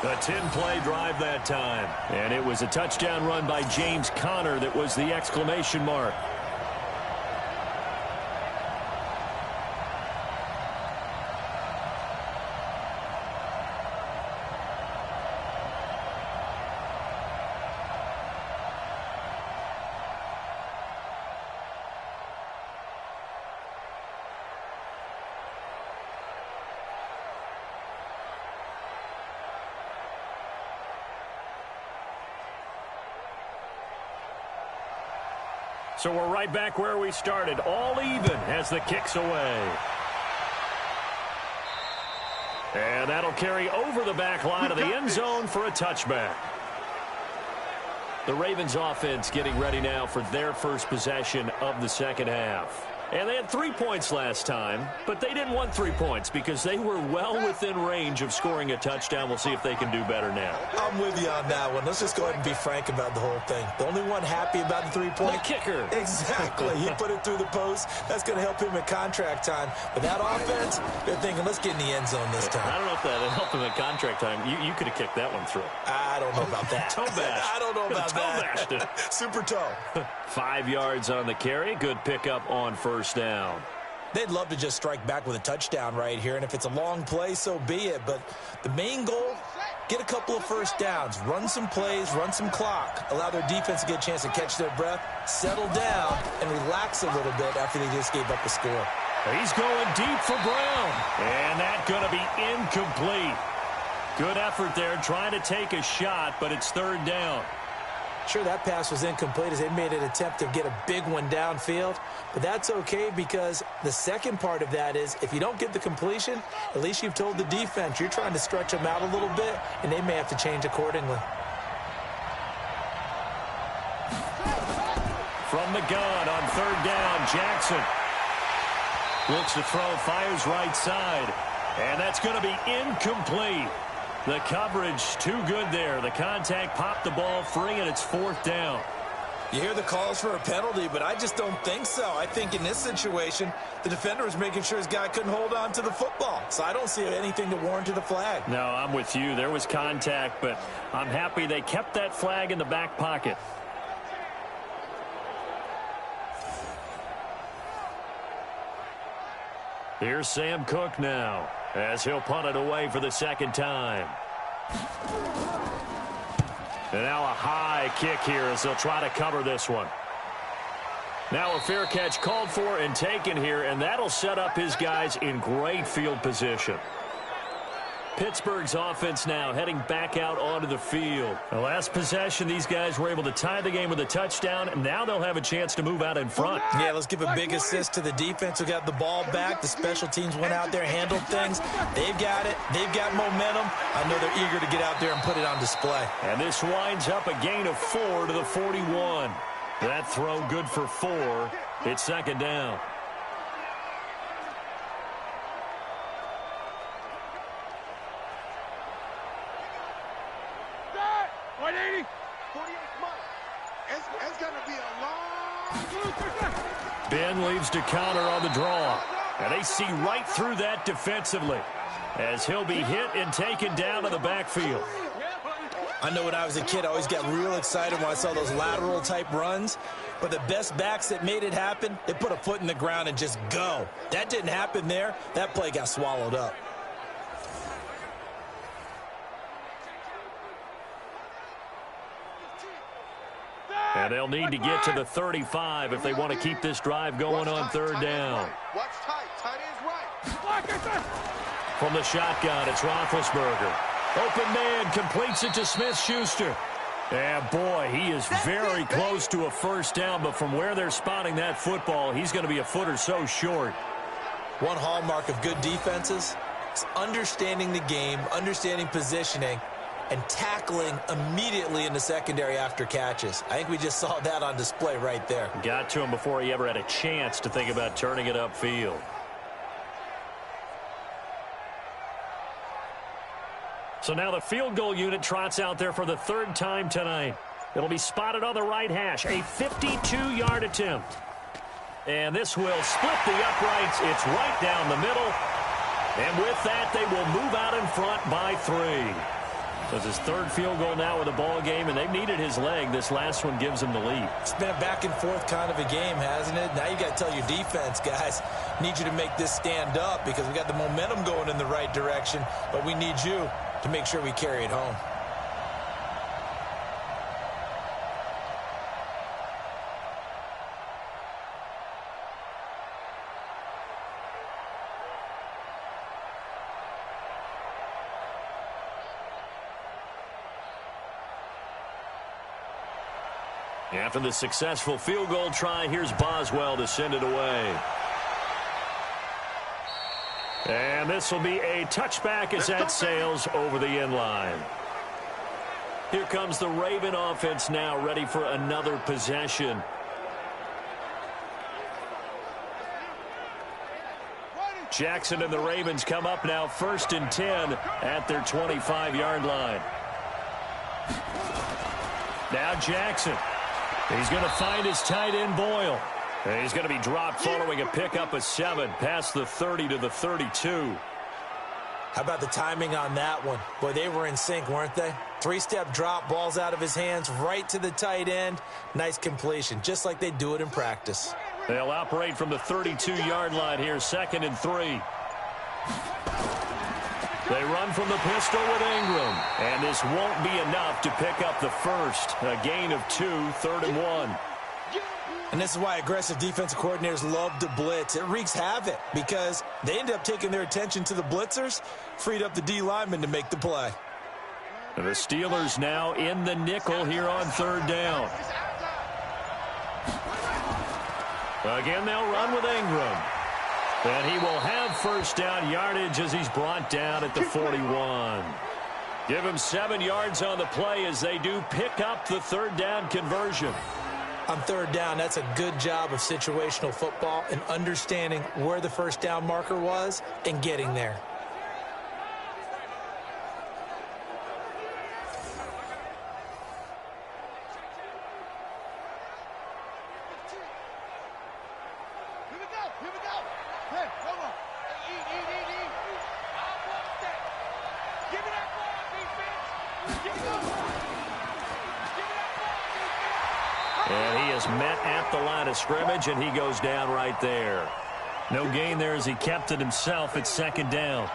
A 10-play drive that time, and it was a touchdown run by James Conner that was the exclamation mark. So we're right back where we started, all even as the kick's away. And that'll carry over the back line of the end zone for a touchback. The Ravens offense getting ready now for their first possession of the second half. And they had 3 points last time, but they didn't want 3 points because they were well within range of scoring a touchdown. We'll see if they can do better now. I'm with you on that one. Let's just go ahead and be frank about the whole thing. The only one happy about the 3-point. The kicker. Exactly. He put it through the post. That's going to help him in contract time. But that offense, they're thinking, let's get in the end zone this time. I don't know if that helped him in contract time. You could have kicked that one through. I don't know about that. Toe bash. I don't know about that. Toe bashed it. Super toe. 5 yards on the carry. Good pickup on first down. They'd love to just strike back with a touchdown right here, and if it's a long play, so be it. But the main goal, get a couple of first downs, run some plays, run some clock, allow their defense to get a chance to catch their breath, settle down, and relax a little bit after they just gave up a score. He's going deep for Brown, and that's going to be incomplete. Good effort there trying to take a shot, but it's third down. Sure, that pass was incomplete as they made an attempt to get a big one downfield, but that's okay because the second part of that is if you don't get the completion, at least you've told the defense you're trying to stretch them out a little bit, and they may have to change accordingly. From the gun on third down, Jackson looks to throw, fires right side, and that's going to be incomplete. The coverage too good there. The contact popped the ball free, and it's fourth down. You hear the calls for a penalty, but I just don't think so. I think in this situation, the defender was making sure his guy couldn't hold on to the football. So I don't see anything to warrant a flag. No, I'm with you. There was contact, but I'm happy they kept that flag in the back pocket. Here's Sam Cook now, as he'll punt it away for the second time. And now a high kick here as they'll try to cover this one. Now a fair catch called for and taken here, and that'll set up his guys in great field position. Pittsburgh's offense now heading back out onto the field. The last possession, these guys were able to tie the game with a touchdown, and now they'll have a chance to move out in front. Yeah, let's give a big assist to the defense who got the ball back. The special teams went out there, handled things. They've got it. They've got momentum. I know they're eager to get out there and put it on display. And this winds up a gain of 4 to the 41. That throw good for 4. It's second down. Ben leaves to counter on the draw. And they see right through that defensively as he'll be hit and taken down to the backfield. I know when I was a kid, I always got real excited when I saw those lateral-type runs. But the best backs that made it happen, they put a foot in the ground and just go. That didn't happen there. That play got swallowed up. And they'll need to get to the 35 if they want to keep this drive going on third down. Watch tight. Tight ends right. From the shotgun, it's Roethlisberger. Open man completes it to Smith-Schuster. And boy, he is very close to a first down, but from where they're spotting that football, he's going to be a foot or so short. One hallmark of good defenses is understanding the game, understanding positioning, and tackling immediately in the secondary after catches. I think we just saw that on display right there. Got to him before he ever had a chance to think about turning it upfield. So now the field goal unit trots out there for the third time tonight. It'll be spotted on the right hash. A 52-yard attempt. And this will split the uprights. It's right down the middle. And with that, they will move out in front by 3. So it's his third field goal now with the ball game, and they've needed his leg. This last one gives him the lead. It's been a back-and-forth kind of a game, hasn't it? Now you got to tell your defense, guys, need you to make this stand up because we got the momentum going in the right direction, but we need you to make sure we carry it home. After the successful field goal try, here's Boswell to send it away. And this will be a touchback as that sails over the end line. Here comes the Raven offense now, ready for another possession. Jackson and the Ravens come up now 1st and 10 at their 25-yard line. Now Jackson. He's going to find his tight end, Boyle. And he's going to be dropped following a pickup of 7 past the 30 to the 32. How about the timing on that one? Boy, they were in sync, weren't they? 3-step drop, balls out of his hands, right to the tight end. Nice completion, just like they do it in practice. They'll operate from the 32-yard line here, 2nd and 3. They run from the pistol with Ingram, and this won't be enough to pick up the first. A gain of 2, 3rd and 1. And this is why aggressive defensive coordinators love to blitz. It wreaks havoc because they end up taking their attention to the blitzers, freed up the D lineman to make the play. The Steelers now in the nickel here on 3rd down. Again, they'll run with Ingram. And he will have first down yardage as he's brought down at the 41. Give him 7 yards on the play as they do pick up the 3rd down conversion. On 3rd down, that's a good job of situational football and understanding where the first down marker was and getting there. And he is met at the line of scrimmage, and he goes down right there. No gain there as he kept it himself at 2nd down.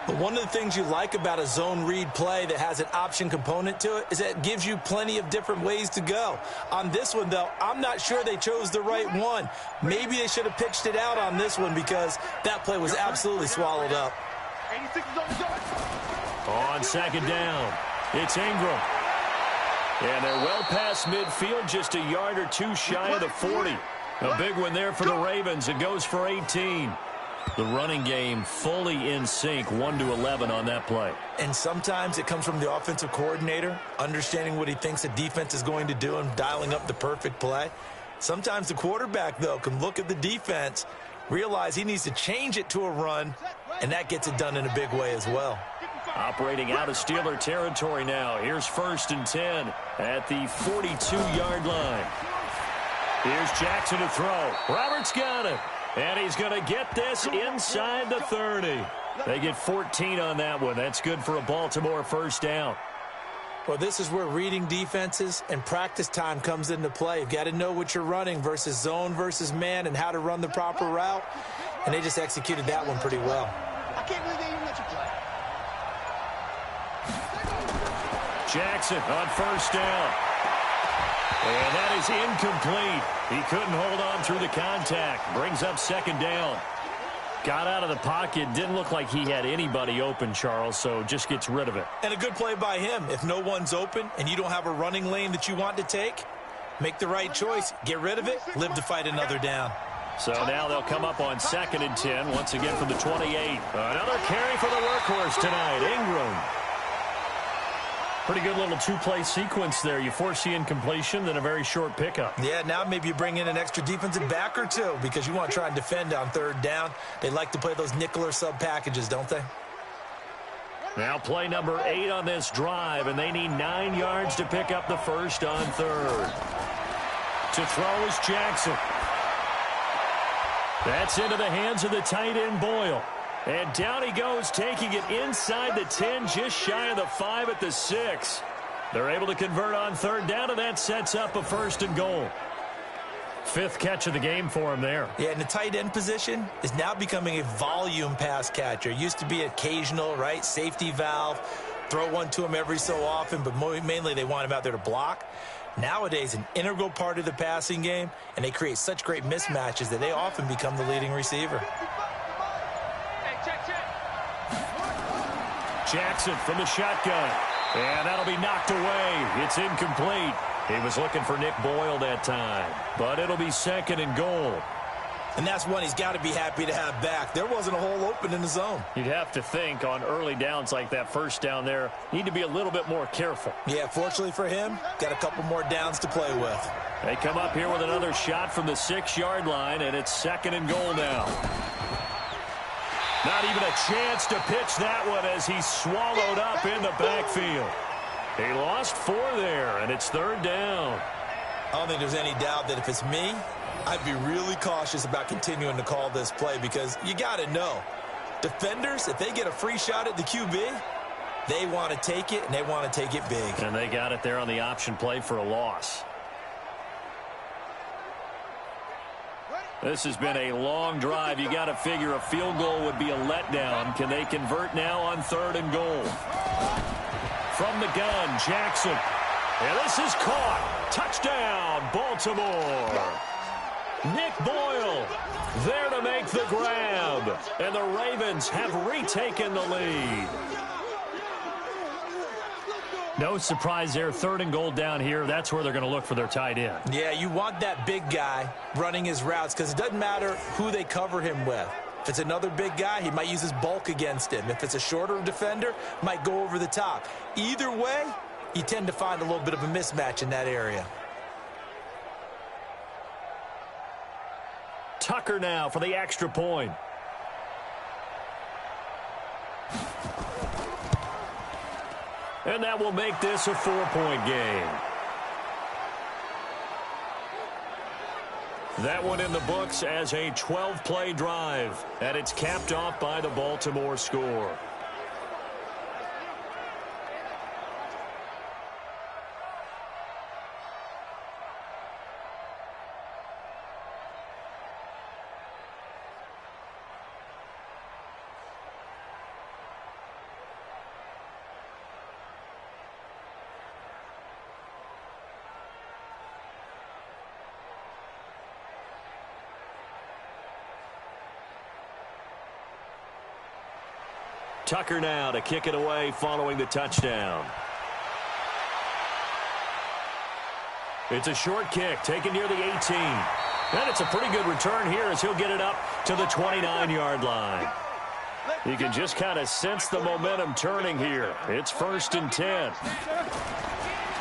But one of the things you like about a zone read play that has an option component to it is that it gives you plenty of different ways to go. On this one, though, I'm not sure they chose the right one. Maybe they should have pitched it out on this one because that play was absolutely swallowed up. On 2nd down, it's Ingram. And they're well past midfield, just a yard or 2 shy of the 40. A big one there for the Ravens. It goes for 18. The running game fully in sync, 1-11 on that play. And sometimes it comes from the offensive coordinator, understanding what he thinks the defense is going to do and dialing up the perfect play. Sometimes the quarterback, though, can look at the defense, realize he needs to change it to a run, and that gets it done in a big way as well. Operating out of Steeler territory now. Here's 1st and 10 at the 42-yard line. Here's Jackson to throw. Roberts got it. And he's going to get this inside the 30. They get 14 on that one. That's good for a Baltimore first down. Well, this is where reading defenses and practice time comes into play. You've got to know what you're running versus zone versus man and how to run the proper route. And they just executed that one pretty well. I can't believe they even let you play. Jackson on first down. And that is incomplete. He couldn't hold on through the contact. Brings up 2nd down. Got out of the pocket. Didn't look like he had anybody open, Charles, so just gets rid of it. And a good play by him. If no one's open and you don't have a running lane that you want to take, make the right choice. Get rid of it. Live to fight another down. So now they'll come up on 2nd and 10, once again from the 28. Another carry for the workhorse tonight, Ingram. Pretty good little two-play sequence there. You force the incompletion, then a very short pickup. Yeah, now maybe you bring in an extra defensive back or two because you want to try and defend on third down. They like to play those nickel or sub packages, don't they? Now play number 8 on this drive, and they need 9 yards to pick up the first on third. To throw is Jackson. That's into the hands of the tight end, Boyle. And down he goes, taking it inside the 10, just shy of the 5 at the 6. They're able to convert on third down, and that sets up a first and goal. 5th catch of the game for him there. Yeah, and the tight end position is now becoming a volume pass catcher. It used to be occasional, right? Safety valve, throw one to him every so often, but mainly they want him out there to block. Nowadays, an integral part of the passing game, and they create such great mismatches that they often become the leading receiver. Jackson from the shotgun. And that'll be knocked away. It's incomplete. He was looking for Nick Boyle that time. But it'll be second and goal. And that's one he's got to be happy to have back. There wasn't a hole open in the zone. You'd have to think on early downs like that first down there, need to be a little bit more careful. Yeah, fortunately for him, got a couple more downs to play with. They come up here with another shot from the 6-yard line, and it's second and goal now. Not even a chance to pitch that one as he's swallowed up in the backfield. He lost 4 there, and it's third down. I don't think there's any doubt that if it's me, I'd be really cautious about continuing to call this play because you got to know, defenders, if they get a free shot at the QB, they want to take it, and they want to take it big. And they got it there on the option play for a loss. This has been a long drive. You got to figure a field goal would be a letdown. Can they convert now on third and goal? From the gun, Jackson. And this is caught. Touchdown, Baltimore. Nick Boyle there to make the grab. And the Ravens have retaken the lead. No surprise there. Third and goal down here. That's where they're going to look for their tight end. Yeah, you want that big guy running his routes because it doesn't matter who they cover him with. If it's another big guy, he might use his bulk against him. If it's a shorter defender, might go over the top. Either way, you tend to find a little bit of a mismatch in that area. Tucker now for the extra point. And that will make this a 4-point game. That one in the books as a 12-play drive. And it's capped off by the Baltimore score. Tucker now to kick it away following the touchdown. It's a short kick taken near the 18. And it's a pretty good return here as he'll get it up to the 29-yard line. You can just kind of sense the momentum turning here. It's 1st and 10.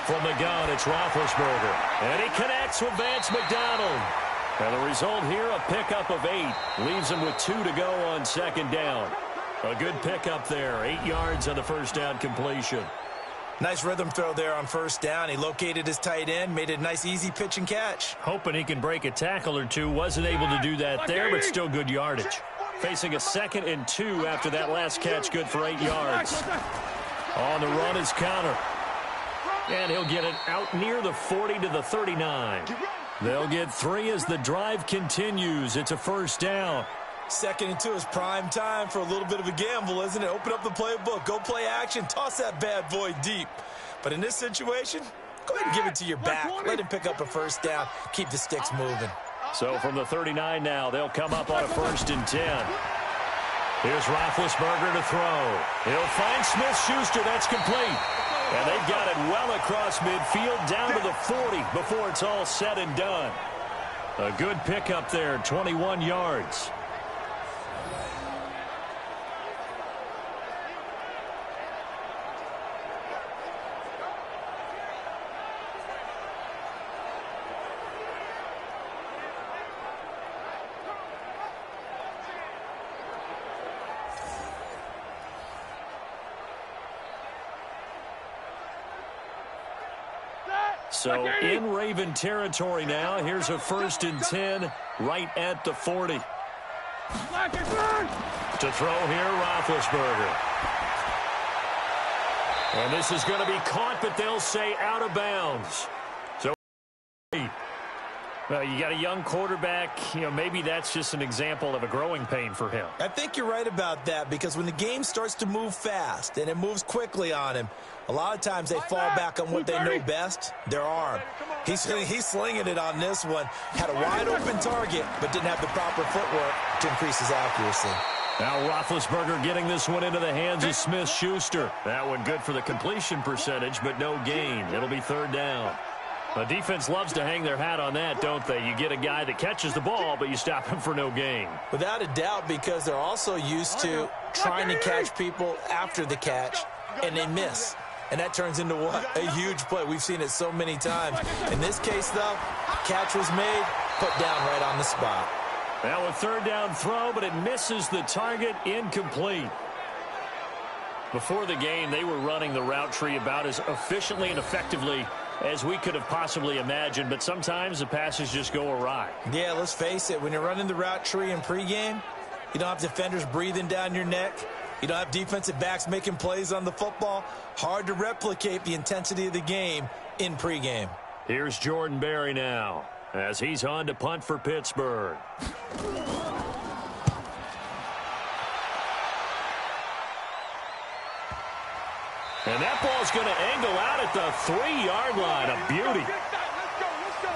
From the gun, it's Roethlisberger. And he connects with Vance McDonald. And the result here, a pickup of 8. Leaves him with 2 to go on second down. A good pickup there. 8 yards on the first down completion. Nice rhythm throw there on first down. He located his tight end, made it a nice easy pitch and catch. Hoping he can break a tackle or two. Wasn't able to do that there, but still good yardage. Facing a 2nd and 2 after that last catch, good for 8 yards. On the run is Connor. And he'll get it out near the 40 to the 39. They'll get 3 as the drive continues. It's a first down. 2nd and 2 is prime time for a little bit of a gamble, isn't it? Open up the playbook, go play action, toss that bad boy deep. But in this situation, go ahead and give it to your back. Let him pick up a first down, keep the sticks moving. So from the 39 now, they'll come up on a 1st and 10. Here's Roethlisberger to throw. He'll find Smith-Schuster. That's complete. And they've got it well across midfield down to the 40 before it's all said and done. A good pickup there, 21 yards. So in Raven territory now. Here's a 1st and 10 right at the 40. To throw here, Roethlisberger. And this is going to be caught, but they'll say out of bounds. So you got a young quarterback. Maybe that's just an example of a growing pain for him. I think you're right about that, because when the game starts to move fast and it moves quickly on him, a lot of times they fall back on what they know best, their arm. He's slinging it on this one. Had a wide-open target, but didn't have the proper footwork to increase his accuracy. Now Roethlisberger getting this one into the hands of Smith-Schuster. That one good for the completion percentage, but no gain. It'll be 3rd down. The defense loves to hang their hat on that, don't they? You get a guy that catches the ball, but you stop him for no gain. Without a doubt, because they're also used to trying to catch people after the catch, and they miss. And that turns into what? A huge play. We've seen it so many times. In this case, though, catch was made, put down right on the spot. Now a 3rd down throw, but it misses the target, incomplete. Before the game, they were running the route tree about as efficiently and effectively as we could have possibly imagined, but sometimes the passes just go awry. Yeah, let's face it. When you're running the route tree in pregame, you don't have defenders breathing down your neck. You don't have defensive backs making plays on the football. Hard to replicate the intensity of the game in pregame. Here's Jordan Berry now as he's on to punt for Pittsburgh. And that ball's going to angle out at the 3-yard line. A beauty.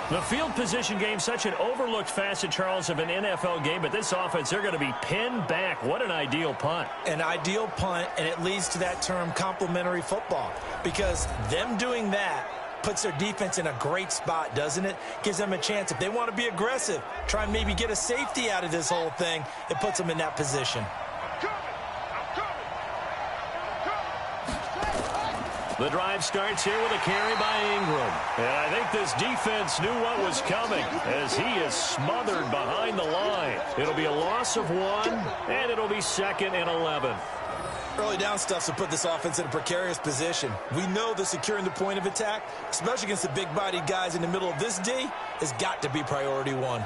The field position game, such an overlooked facet, Charles, of an NFL game, but this offense, they're going to be pinned back. What an ideal punt. An ideal punt, and it leads to that term complementary football, because them doing that puts their defense in a great spot, doesn't it? Gives them a chance. If they want to be aggressive, try and maybe get a safety out of this whole thing, it puts them in that position. The drive starts here with a carry by Ingram. And I think this defense knew what was coming as he is smothered behind the line. It'll be a loss of 1, and it'll be 2nd and 11. Early down stuff to put this offense in a precarious position. We know that securing the point of attack, especially against the big-bodied guys in the middle of this D, has got to be priority 1.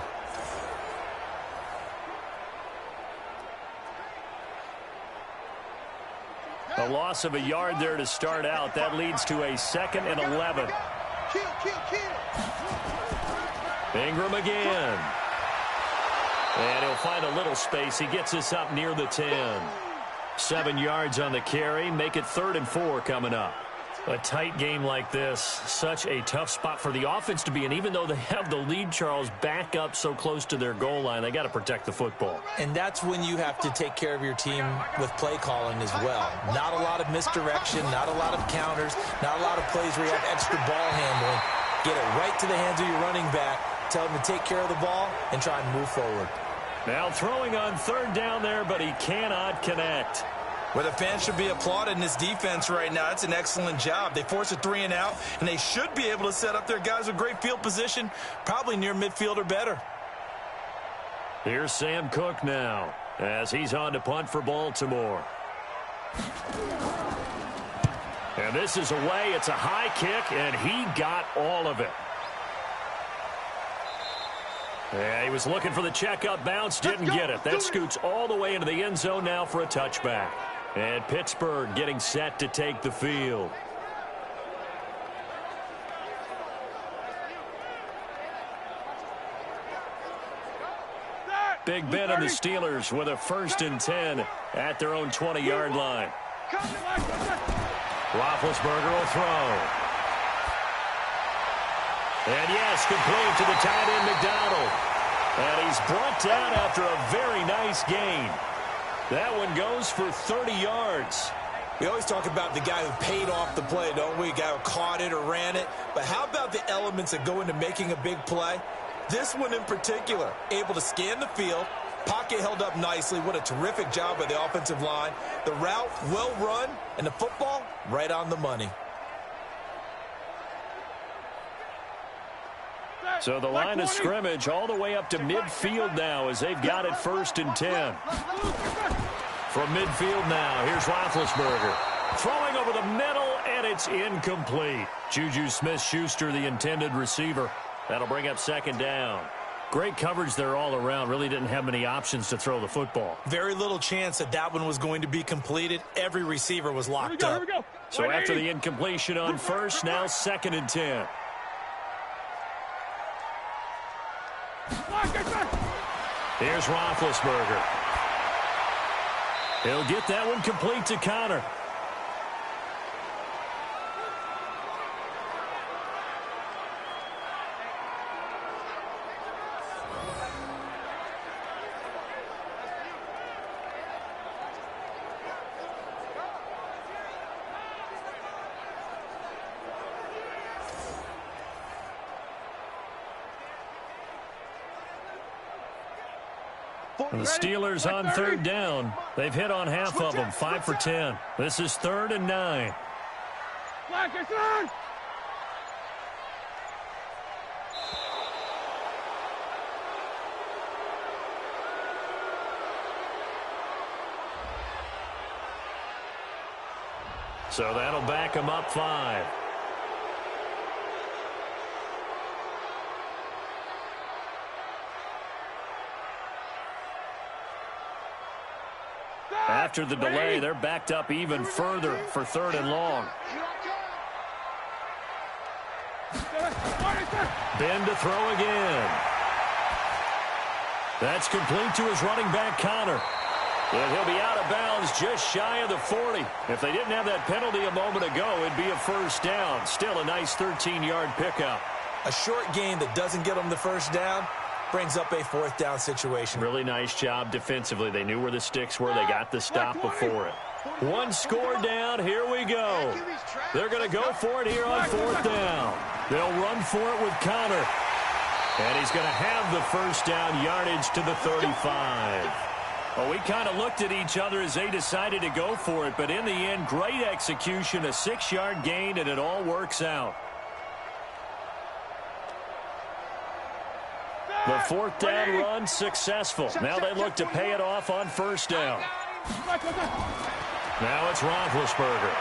A loss of a yard there to start out. That leads to a 2nd and 11. Ingram again. And he'll find a little space. He gets us up near the 10. 7 yards on the carry. Make it 3rd and 4 coming up. A tight game like this, such a tough spot for the offense to be in. Even though they have the lead, Charles, back up so close to their goal line, they got to protect the football. And that's when you have to take care of your team with play calling as well. Not a lot of misdirection, not a lot of counters, not a lot of plays where you have extra ball handling. Get it right to the hands of your running back, tell him to take care of the ball, and try and move forward. Now throwing on 3rd down there, but he cannot connect. Where the fans should be applauding this defense right now. It's an excellent job. They force a 3 and out, and they should be able to set up their guys with great field position, probably near midfield or better. Here's Sam Cook now as he's on to punt for Baltimore. And this is away. It's a high kick, and he got all of it. Yeah, he was looking for the checkup bounce, didn't get it. That scoots all the way into the end zone now for a touchback. And Pittsburgh getting set to take the field. Big Ben and the Steelers with a 1st and 10 at their own 20-yard line. Roethlisberger will throw. And yes, complete to the tight end McDonald. And he's brought down after a very nice gain. That one goes for 30 yards. We always talk about the guy who paid off the play, don't we? The guy who caught it or ran it. But how about the elements that go into making a big play? This one in particular, able to scan the field, pocket held up nicely. What a terrific job by the offensive line. The route, well run, and the football, right on the money. So the line of scrimmage all the way up to midfield now as they've got it 1st and 10. From midfield now, here's Roethlisberger. Throwing over the middle, and it's incomplete. Juju Smith-Schuster, the intended receiver. That'll bring up second down. Great coverage there all around. Really didn't have many options to throw the football. Very little chance that that one was going to be completed. Every receiver was locked up. Here we go. So after the incompletion on first, now 2nd and 10. Here's Roethlisberger. He'll get that one complete to Connor. The Steelers on 3rd down. They've hit on half of them, 5 for 10. This is 3rd and 9. So that'll back them up 5. After the delay, they're backed up even further for 3rd and long. Ben to throw again. That's complete to his running back, Connor. And he'll be out of bounds just shy of the 40. If they didn't have that penalty a moment ago, it'd be a first down. Still a nice 13-yard pickup. A short gain that doesn't get them the first down brings up a 4th down situation. Really nice job defensively. They knew where the sticks were. They got the stop before it. One score down. Here we go. They're going to go for it here on 4th down. They'll run for it with Connor. And he's going to have the first down yardage to the 35. Well, we kind of looked at each other as they decided to go for it. But in the end, great execution, a 6-yard gain, and it all works out. The 4th down run successful. Now they look to pay it off on 1st down. Now it's Roethlisberger.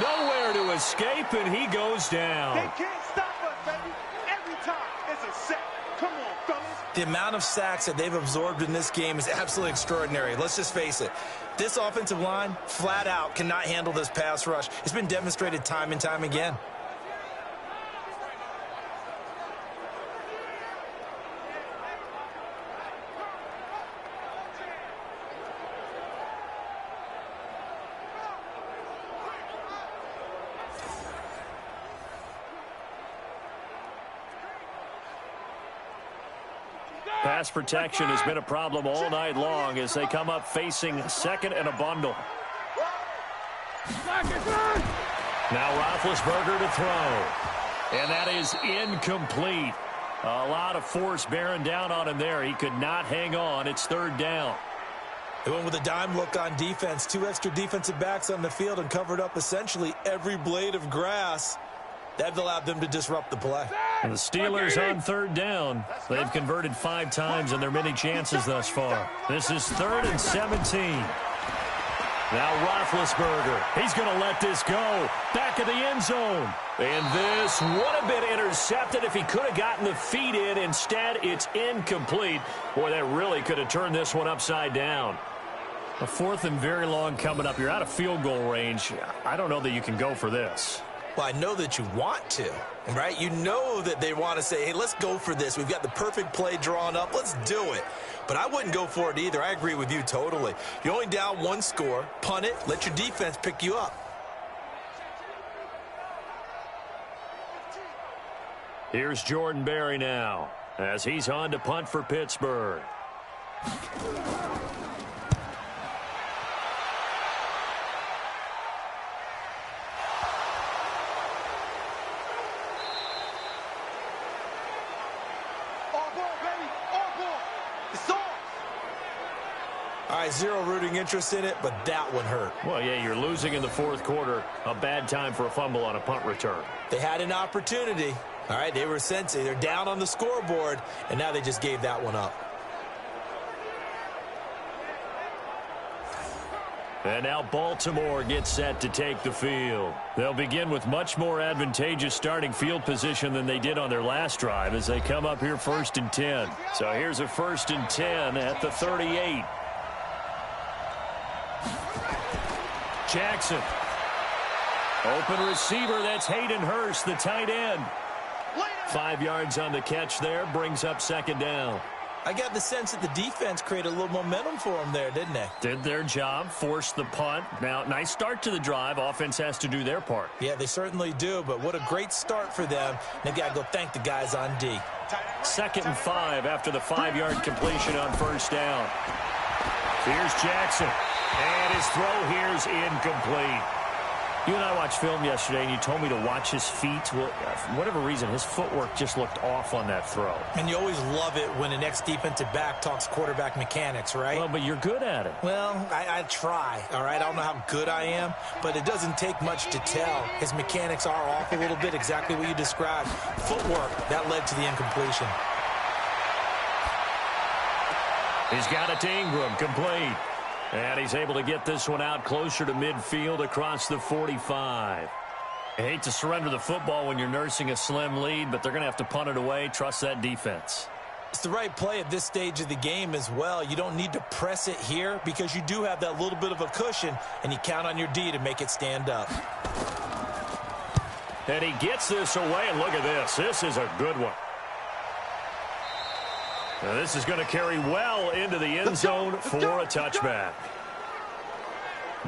Nowhere to escape, and he goes down. They can't stop us, baby. Every time it's a sack. Come on, fellas. The amount of sacks that they've absorbed in this game is absolutely extraordinary. Let's just face it. This offensive line, flat out, cannot handle this pass rush. It's been demonstrated time and time again. Pass protection has been a problem all night long as they come up facing 2nd and a bundle. Now Roethlisberger to throw. And that is incomplete. A lot of force bearing down on him there. He could not hang on. It's 3rd down. They went with a dime look on defense. 2 extra defensive backs on the field and covered up essentially every blade of grass. That allowed them to disrupt the play. And the Steelers on 3rd down. They've converted 5 times in their many chances thus far. This is 3rd and 17. Now Roethlisberger. He's going to let this go. Back of the end zone. And this would have been intercepted if he could have gotten the feet in. Instead, it's incomplete. Boy, that really could have turned this one upside down. A 4th and very long coming up. You're out of field goal range. I don't know that you can go for this. Well, I know that you want to, right? You know that they want to say, hey, let's go for this. We've got the perfect play drawn up. Let's do it. But I wouldn't go for it either. I agree with you totally. You're only down 1 score. Punt it. Let your defense pick you up. Here's Jordan Berry now as he's on to punt for Pittsburgh. All right, zero rooting interest in it, but that one hurt. Well, yeah, you're losing in the 4th quarter. A bad time for a fumble on a punt return. They had an opportunity. All right, they were sensing. They're down on the scoreboard, and now they just gave that one up. And now Baltimore gets set to take the field. They'll begin with much more advantageous starting field position than they did on their last drive as they come up here 1st and 10. So here's a 1st and 10 at the 38. Jackson. Open receiver, that's Hayden Hurst, the tight end. 5 yards on the catch there, brings up 2nd down. I got the sense that the defense created a little momentum for them there, didn't they? Did their job, forced the punt. Now, nice start to the drive. Offense has to do their part. Yeah, they certainly do, but what a great start for them. They've got to go thank the guys on D. 2nd and 5 after the 5-yard completion on 1st down. Here's Jackson, and his throw here's incomplete. You and I watched film yesterday, and you told me to watch his feet. Well, for whatever reason, his footwork just looked off on that throw. And you always love it when an ex-defensive back talks quarterback mechanics, right? Well, but you're good at it. Well, I try, all right? I don't know how good I am, but it doesn't take much to tell. His mechanics are off a little bit, exactly what you described. Footwork, that led to the incompletion. He's got it to Ingram, complete. And he's able to get this one out closer to midfield across the 45. I hate to surrender the football when you're nursing a slim lead, but they're going to have to punt it away. Trust that defense. It's the right play at this stage of the game as well. You don't need to press it here because you do have that little bit of a cushion, and you count on your D to make it stand up. And he gets this away, and look at this. This is a good one. Now this is going to carry well into the end zone for a touchback.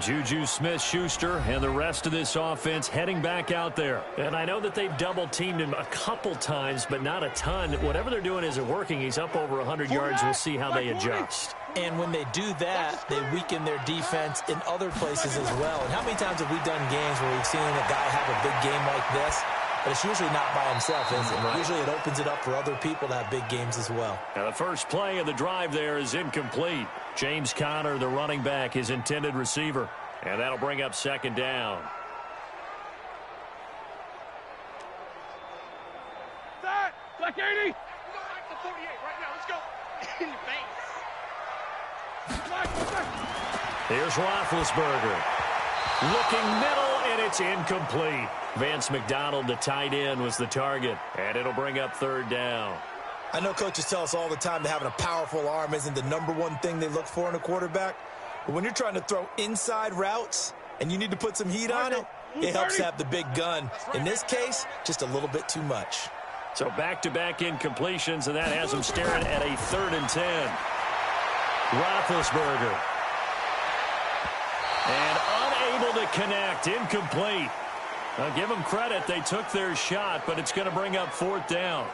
Juju Smith-Schuster and the rest of this offense heading back out there. And I know that they've double-teamed him a couple times, but not a ton. Whatever they're doing isn't working. He's up over 100 yards. We'll see how they adjust. And when they do that, they weaken their defense in other places as well. And how many times have we done games where we've seen a guy have a big game like this? But it's usually not by himself, is it? Right. Usually it opens it up for other people to have big games as well. Now the first play of the drive there is incomplete. James Conner, the running back, his intended receiver. And that'll bring up 2nd down. That, Black 80. You don't like the 48 right now. Let's go. In your face. Here's Roethlisberger. Looking middle, and it's incomplete. Vance McDonald, the tight end, was the target, and it'll bring up 3rd down. I know coaches tell us all the time that having a powerful arm isn't the #1 thing they look for in a quarterback. But when you're trying to throw inside routes and you need to put some heat on it, it helps to have the big gun. In this case, just a little bit too much. So back-to-back incompletions, and that has them staring at a 3rd and 10. Roethlisberger. And unable to connect, incomplete. I'll give them credit. They took their shot, but it's going to bring up 4th down.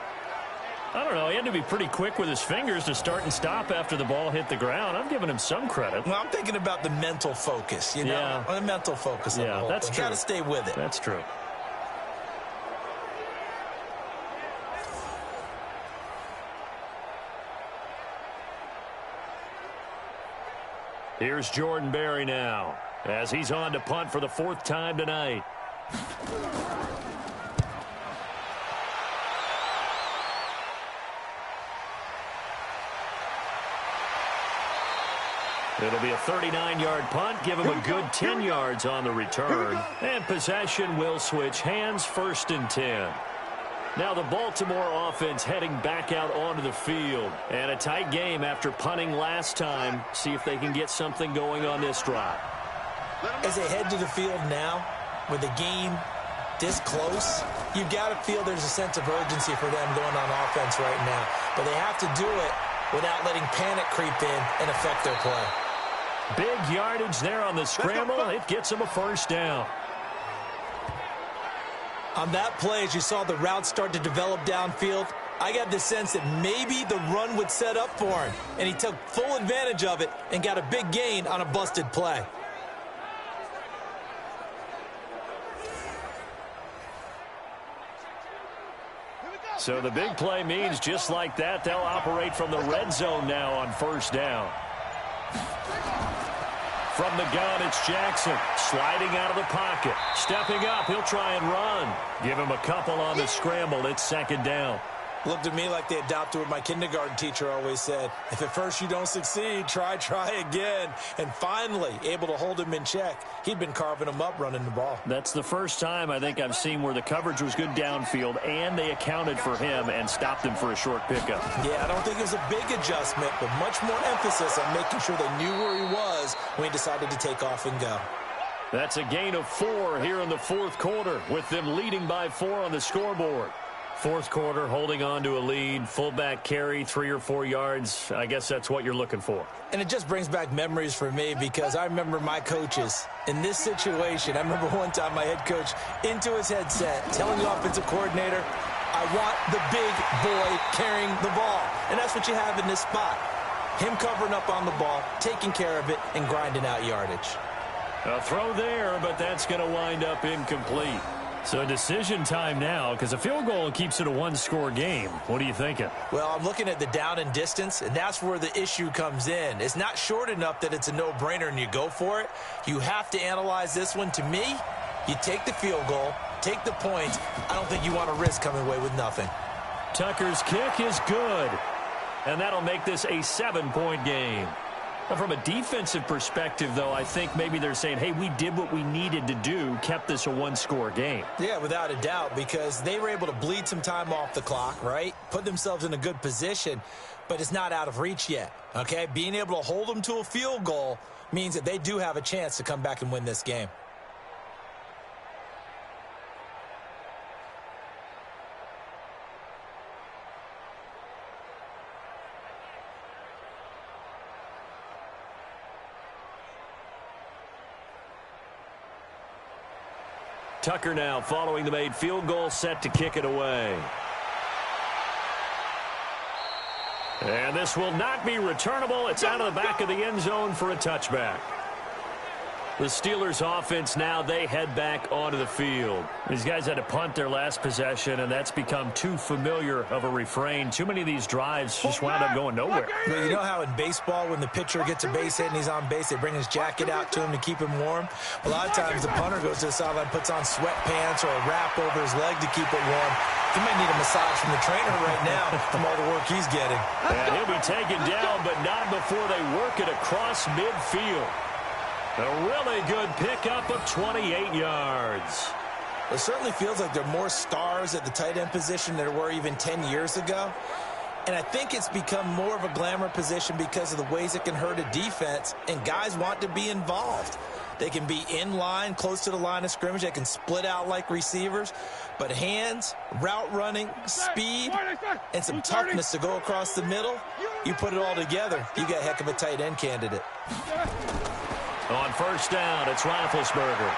I don't know. He had to be pretty quick with his fingers to start and stop after the ball hit the ground. I'm giving him some credit. Well, I'm thinking about the mental focus, you know? Yeah. The mental focus. Yeah, that's true. Got to stay with it. That's true. Here's Jordan Berry now as he's on to punt for the 4th time tonight. It'll be a 39-yard punt. Give him a good 10 yards on the return. And possession will switch hands, 1st and 10. Now the Baltimore offense heading back out onto the field. And a tight game after punting last time. See if they can get something going on this drive. As they head to the field now, with the game this close, you've got to feel there's a sense of urgency for them going on offense right now. But they have to do it without letting panic creep in and affect their play. Big yardage there on the scramble. It gets them a 1st down. On that play, as you saw the route start to develop downfield, I got the sense that maybe the run would set up for him. And he took full advantage of it and got a big gain on a busted play. So the big play means just like that, they'll operate from the red zone now on 1st down. From the gun, it's Jackson sliding out of the pocket. Stepping up, he'll try and run. Give him a couple on the scramble. It's 2nd down. Looked at me like they adopted what my kindergarten teacher always said. If at first you don't succeed, try again. And finally, able to hold him in check. He'd been carving him up running the ball. That's the first time I think I've seen where the coverage was good downfield and they accounted for him and stopped him for a short pickup. Yeah, I don't think it was a big adjustment, but much more emphasis on making sure they knew where he was when he decided to take off and go. That's a gain of 4 here in the fourth quarter, with them leading by 4 on the scoreboard. Fourth quarter, holding on to a lead, fullback carry, 3 or 4 yards. I guess that's what you're looking for. And it just brings back memories for me because I remember my coaches in this situation. I remember one time my head coach into his headset telling the offensive coordinator, I want the big boy carrying the ball. And that's what you have in this spot. Him covering up on the ball, taking care of it, and grinding out yardage. A throw there, but that's going to wind up incomplete. So decision time now, because a field goal keeps it a one-score game. What are you thinking? Well, I'm looking at the down and distance, and that's where the issue comes in. It's not short enough that it's a no-brainer and you go for it. You have to analyze this one. To me, you take the field goal, take the points. I don't think you want to risk coming away with nothing. Tucker's kick is good, and that'll make this a 7-point game. From a defensive perspective, though, I think maybe they're saying, hey, we did what we needed to do, kept this a one-score game. Yeah, without a doubt, because they were able to bleed some time off the clock, right? Put themselves in a good position, but it's not out of reach yet, okay? Being able to hold them to a field goal means that they do have a chance to come back and win this game. Tucker now following the made field goal, set to kick it away. And this will not be returnable. It's out of the back of the end zone for a touchback. The Steelers offense now, they head back onto the field. These guys had to punt their last possession, and that's become too familiar of a refrain. Too many of these drives just wound up going nowhere. Well, you know how in baseball when the pitcher gets a base hit and he's on base, they bring his jacket out to him to keep him warm? A lot of times the punter goes to the sideline, puts on sweatpants or a wrap over his leg to keep it warm. He might need a massage from the trainer right now from all the work he's getting. And he'll be taken down, but not before they work it across midfield. A really good pickup of 28 yards. It certainly feels like there are more stars at the tight end position than there were even 10 years ago. And I think it's become more of a glamour position because of the ways it can hurt a defense, and guys want to be involved. They can be in line, close to the line of scrimmage. They can split out like receivers. But hands, route running, speed, and some toughness to go across the middle, you put it all together, you got a heck of a tight end candidate. On first down, it's Roethlisberger.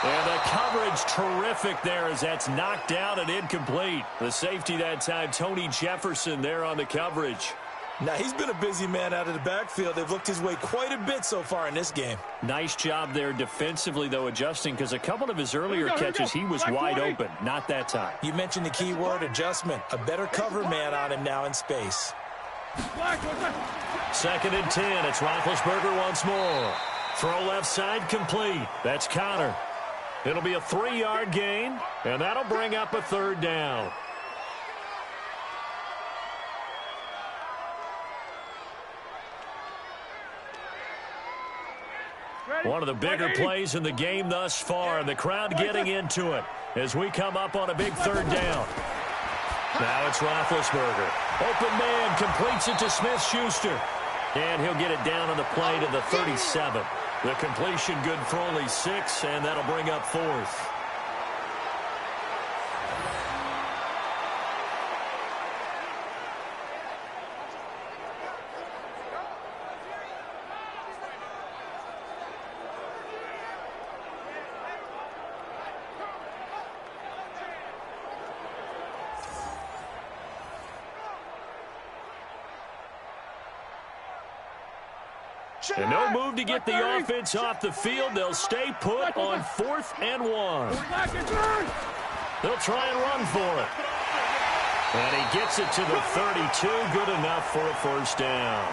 And the coverage terrific there as that's knocked down and incomplete. The safety that time, Tony Jefferson there on the coverage. Now, he's been a busy man out of the backfield. They've looked his way quite a bit so far in this game. Nice job there defensively, though, adjusting, because a couple of his earlier catches, he was wide open. Not that time. You mentioned the key word, adjustment. A better cover man on him now in space. Second and 10. It's Roethlisberger once more. Throw left side complete. That's Connor. It'll be a 3-yard gain, and that'll bring up a third down. One of the bigger plays in the game thus far, and the crowd getting into it as we come up on a big third down. Now it's Roethlisberger. Open man completes it to Smith-Schuster. And he'll get it down on the play to the 37. The completion good for only 6, and that'll bring up 4th. And no move to get the offense off the field. They'll stay put on 4th and 1. They'll try and run for it. And he gets it to the 32. Good enough for a first down.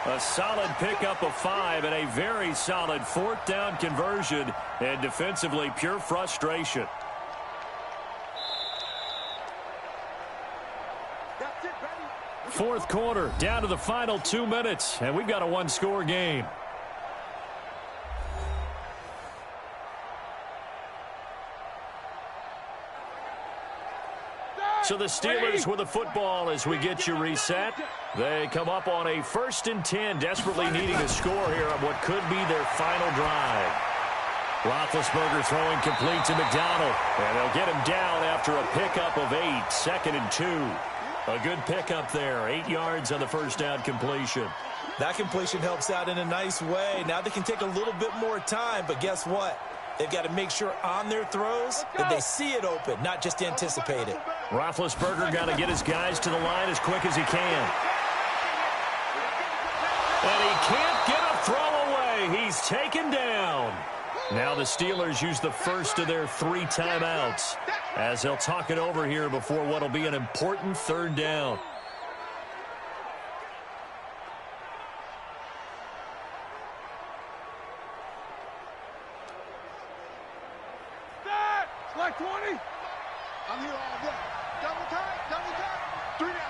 A solid pickup of 5 and a very solid 4th down conversion. And defensively, pure frustration. Fourth quarter, down to the final 2 minutes, and we've got a one-score game. So the Steelers with the football as we get you reset. They come up on a 1st and 10, desperately needing a score here on what could be their final drive. Roethlisberger throwing complete to McDonald, and they'll get him down after a pickup of 8, 2nd and 2. A good pickup there, 8 yards on the first down completion. That completion helps out in a nice way. Now they can take a little bit more time, but guess what? They've got to make sure on their throws that they see it open, not just anticipate it. Roethlisberger got to get his guys to the line as quick as he can. And he can't get a throw away. He's taken down. Now the Steelers use the first of their 3 timeouts as they'll talk it over here before what will be an important 3rd down. Like 20. I'm here all day. Double time. 3 down.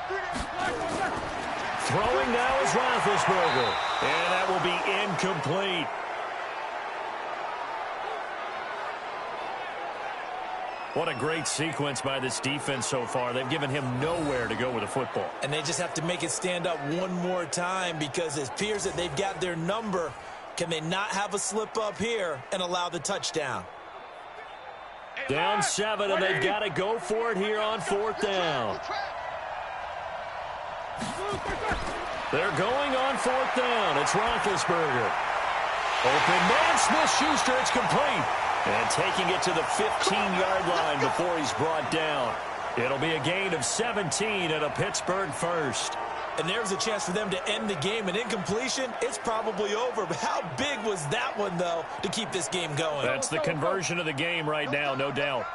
Throwing now is Roethlisberger, and that will be incomplete. What a great sequence by this defense so far. They've given him nowhere to go with the football. And they just have to make it stand up one more time because it appears that they've got their number. Can they not have a slip up here and allow the touchdown? Down 7, and they've got to go for it here on 4th down. They're going on 4th down. It's Roethlisberger. Open man, Smith-Schuster, it's complete. And taking it to the 15-yard line before he's brought down. It'll be a gain of 17 and a Pittsburgh first. And there's a chance for them to end the game. An incompletion, it's probably over. But how big was that one, though, to keep this game going? That's the conversion of the game right now, no doubt.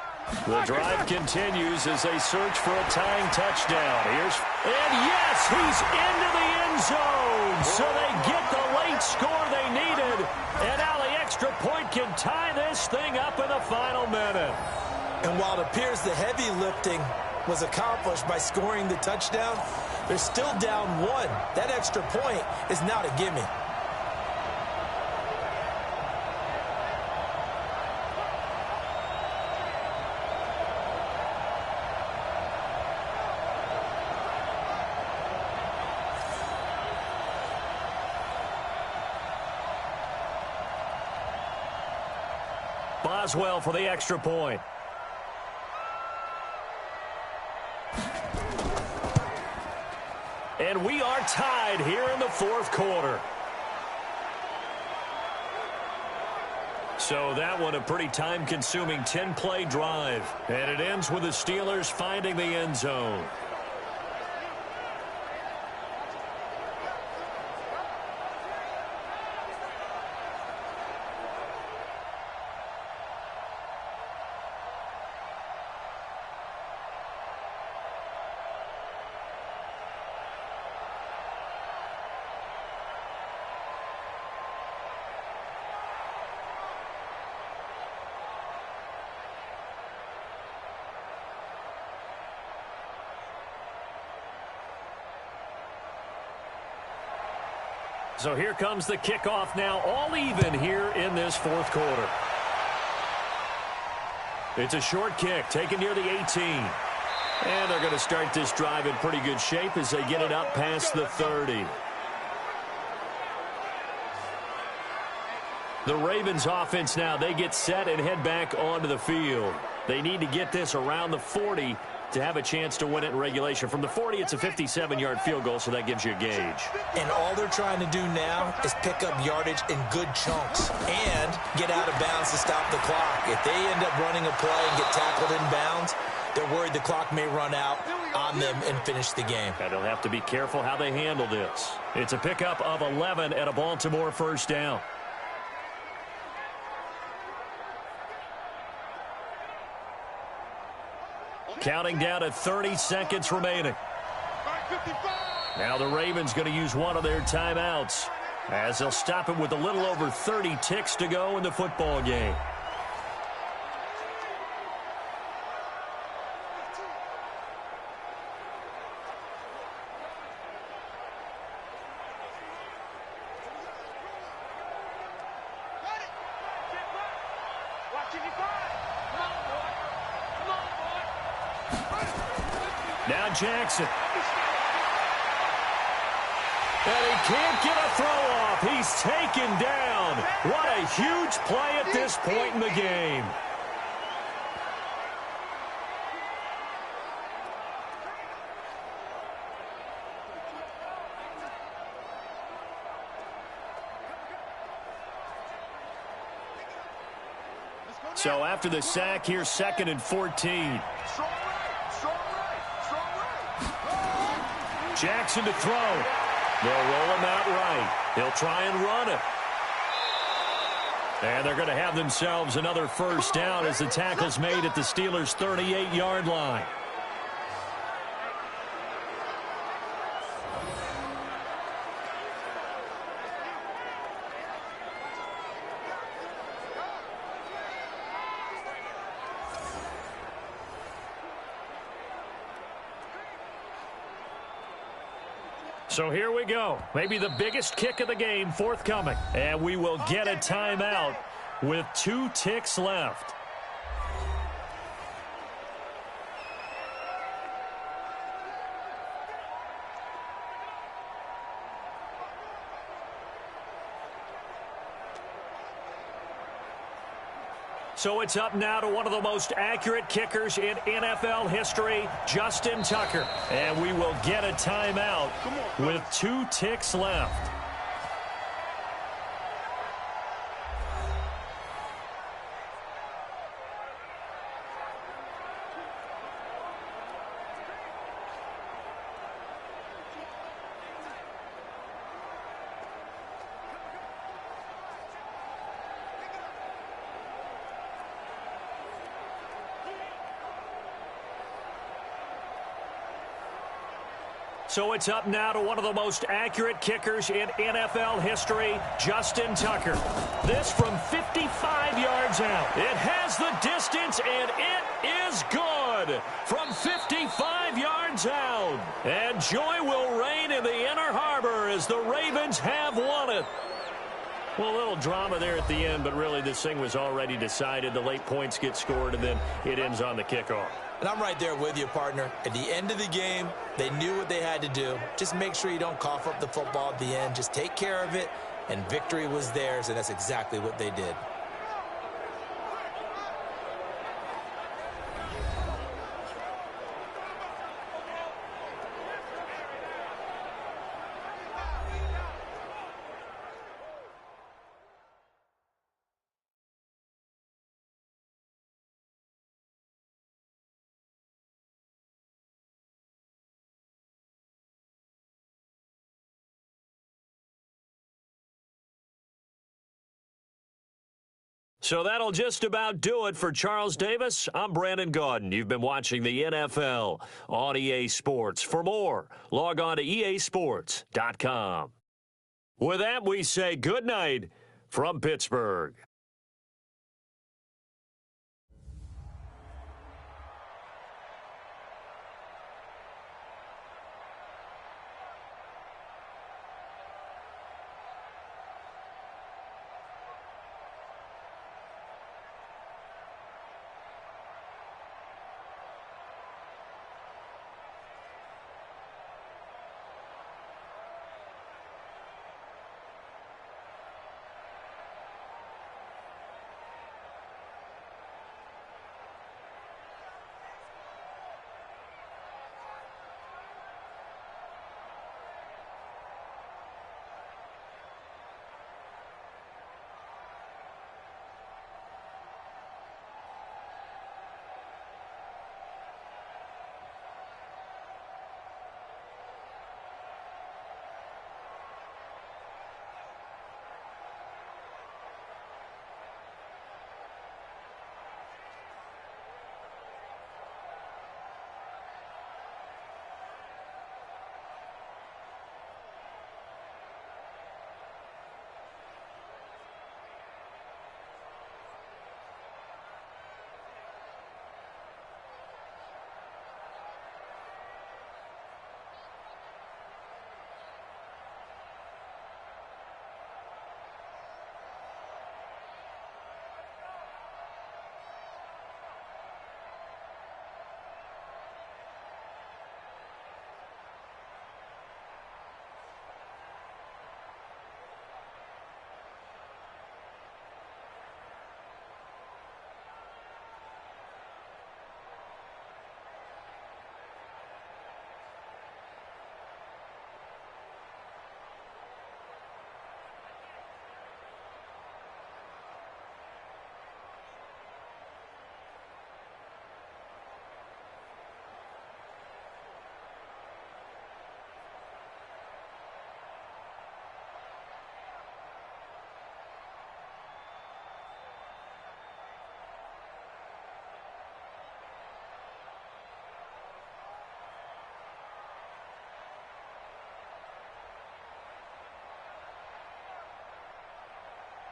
The drive continues as they search for a tying touchdown. And yes, he's into the end zone. So they get the late score they needed. And now the extra point can tie this thing up in the final minute. And while it appears the heavy lifting was accomplished by scoring the touchdown, they're still down 1. That extra point is not a gimme. Boswell for the extra point. And we are tied here in the 4th quarter. So that one a pretty time-consuming 10-play drive. And it ends with the Steelers finding the end zone. So here comes the kickoff now, all even here in this 4th quarter. It's a short kick taken near the 18. And they're going to start this drive in pretty good shape as they get it up past the 30. The Ravens offense now, they get set and head back onto the field. They need to get this around the 40 to have a chance to win it in regulation. From the 40, it's a 57-yard field goal, so that gives you a gauge. And all they're trying to do now is pick up yardage in good chunks and get out of bounds to stop the clock. If they end up running a play and get tackled in bounds, they're worried the clock may run out on them and finish the game. And they'll have to be careful how they handle this. It's a pickup of 11 and a Baltimore first down. Counting down at 30 seconds remaining. Now the Ravens going to use one of their timeouts as they'll stop it with a little over 30 ticks to go in the football game. Now Jackson. And he can't get a throw off. He's taken down. What a huge play at this point in the game. So after the sack, here's 2nd and 14. Jackson to throw. They'll roll him out right. He'll try and run it. And they're going to have themselves another first down as the tackle's made at the Steelers' 38-yard line. So here we go. Maybe the biggest kick of the game forthcoming. And we will get a timeout with 2 ticks left. So it's up now to one of the most accurate kickers in NFL history, Justin Tucker. And we will get a timeout with 2 ticks left. So it's up now to one of the most accurate kickers in NFL history, Justin Tucker. This from 55 yards out. It has the distance, and it is good from 55 yards out. And joy will reign in the Inner Harbor as the Ravens have won it. Well, a little drama there at the end, but really this thing was already decided. The late points get scored, and then it ends on the kickoff. And I'm right there with you, partner. At the end of the game, they knew what they had to do. Just make sure you don't cough up the football at the end. Just take care of it, and victory was theirs, and that's exactly what they did. So that'll just about do it for Charles Davis. I'm Brandon Gaudin. You've been watching the NFL on EA Sports. For more, log on to easports.com. With that, we say good night from Pittsburgh.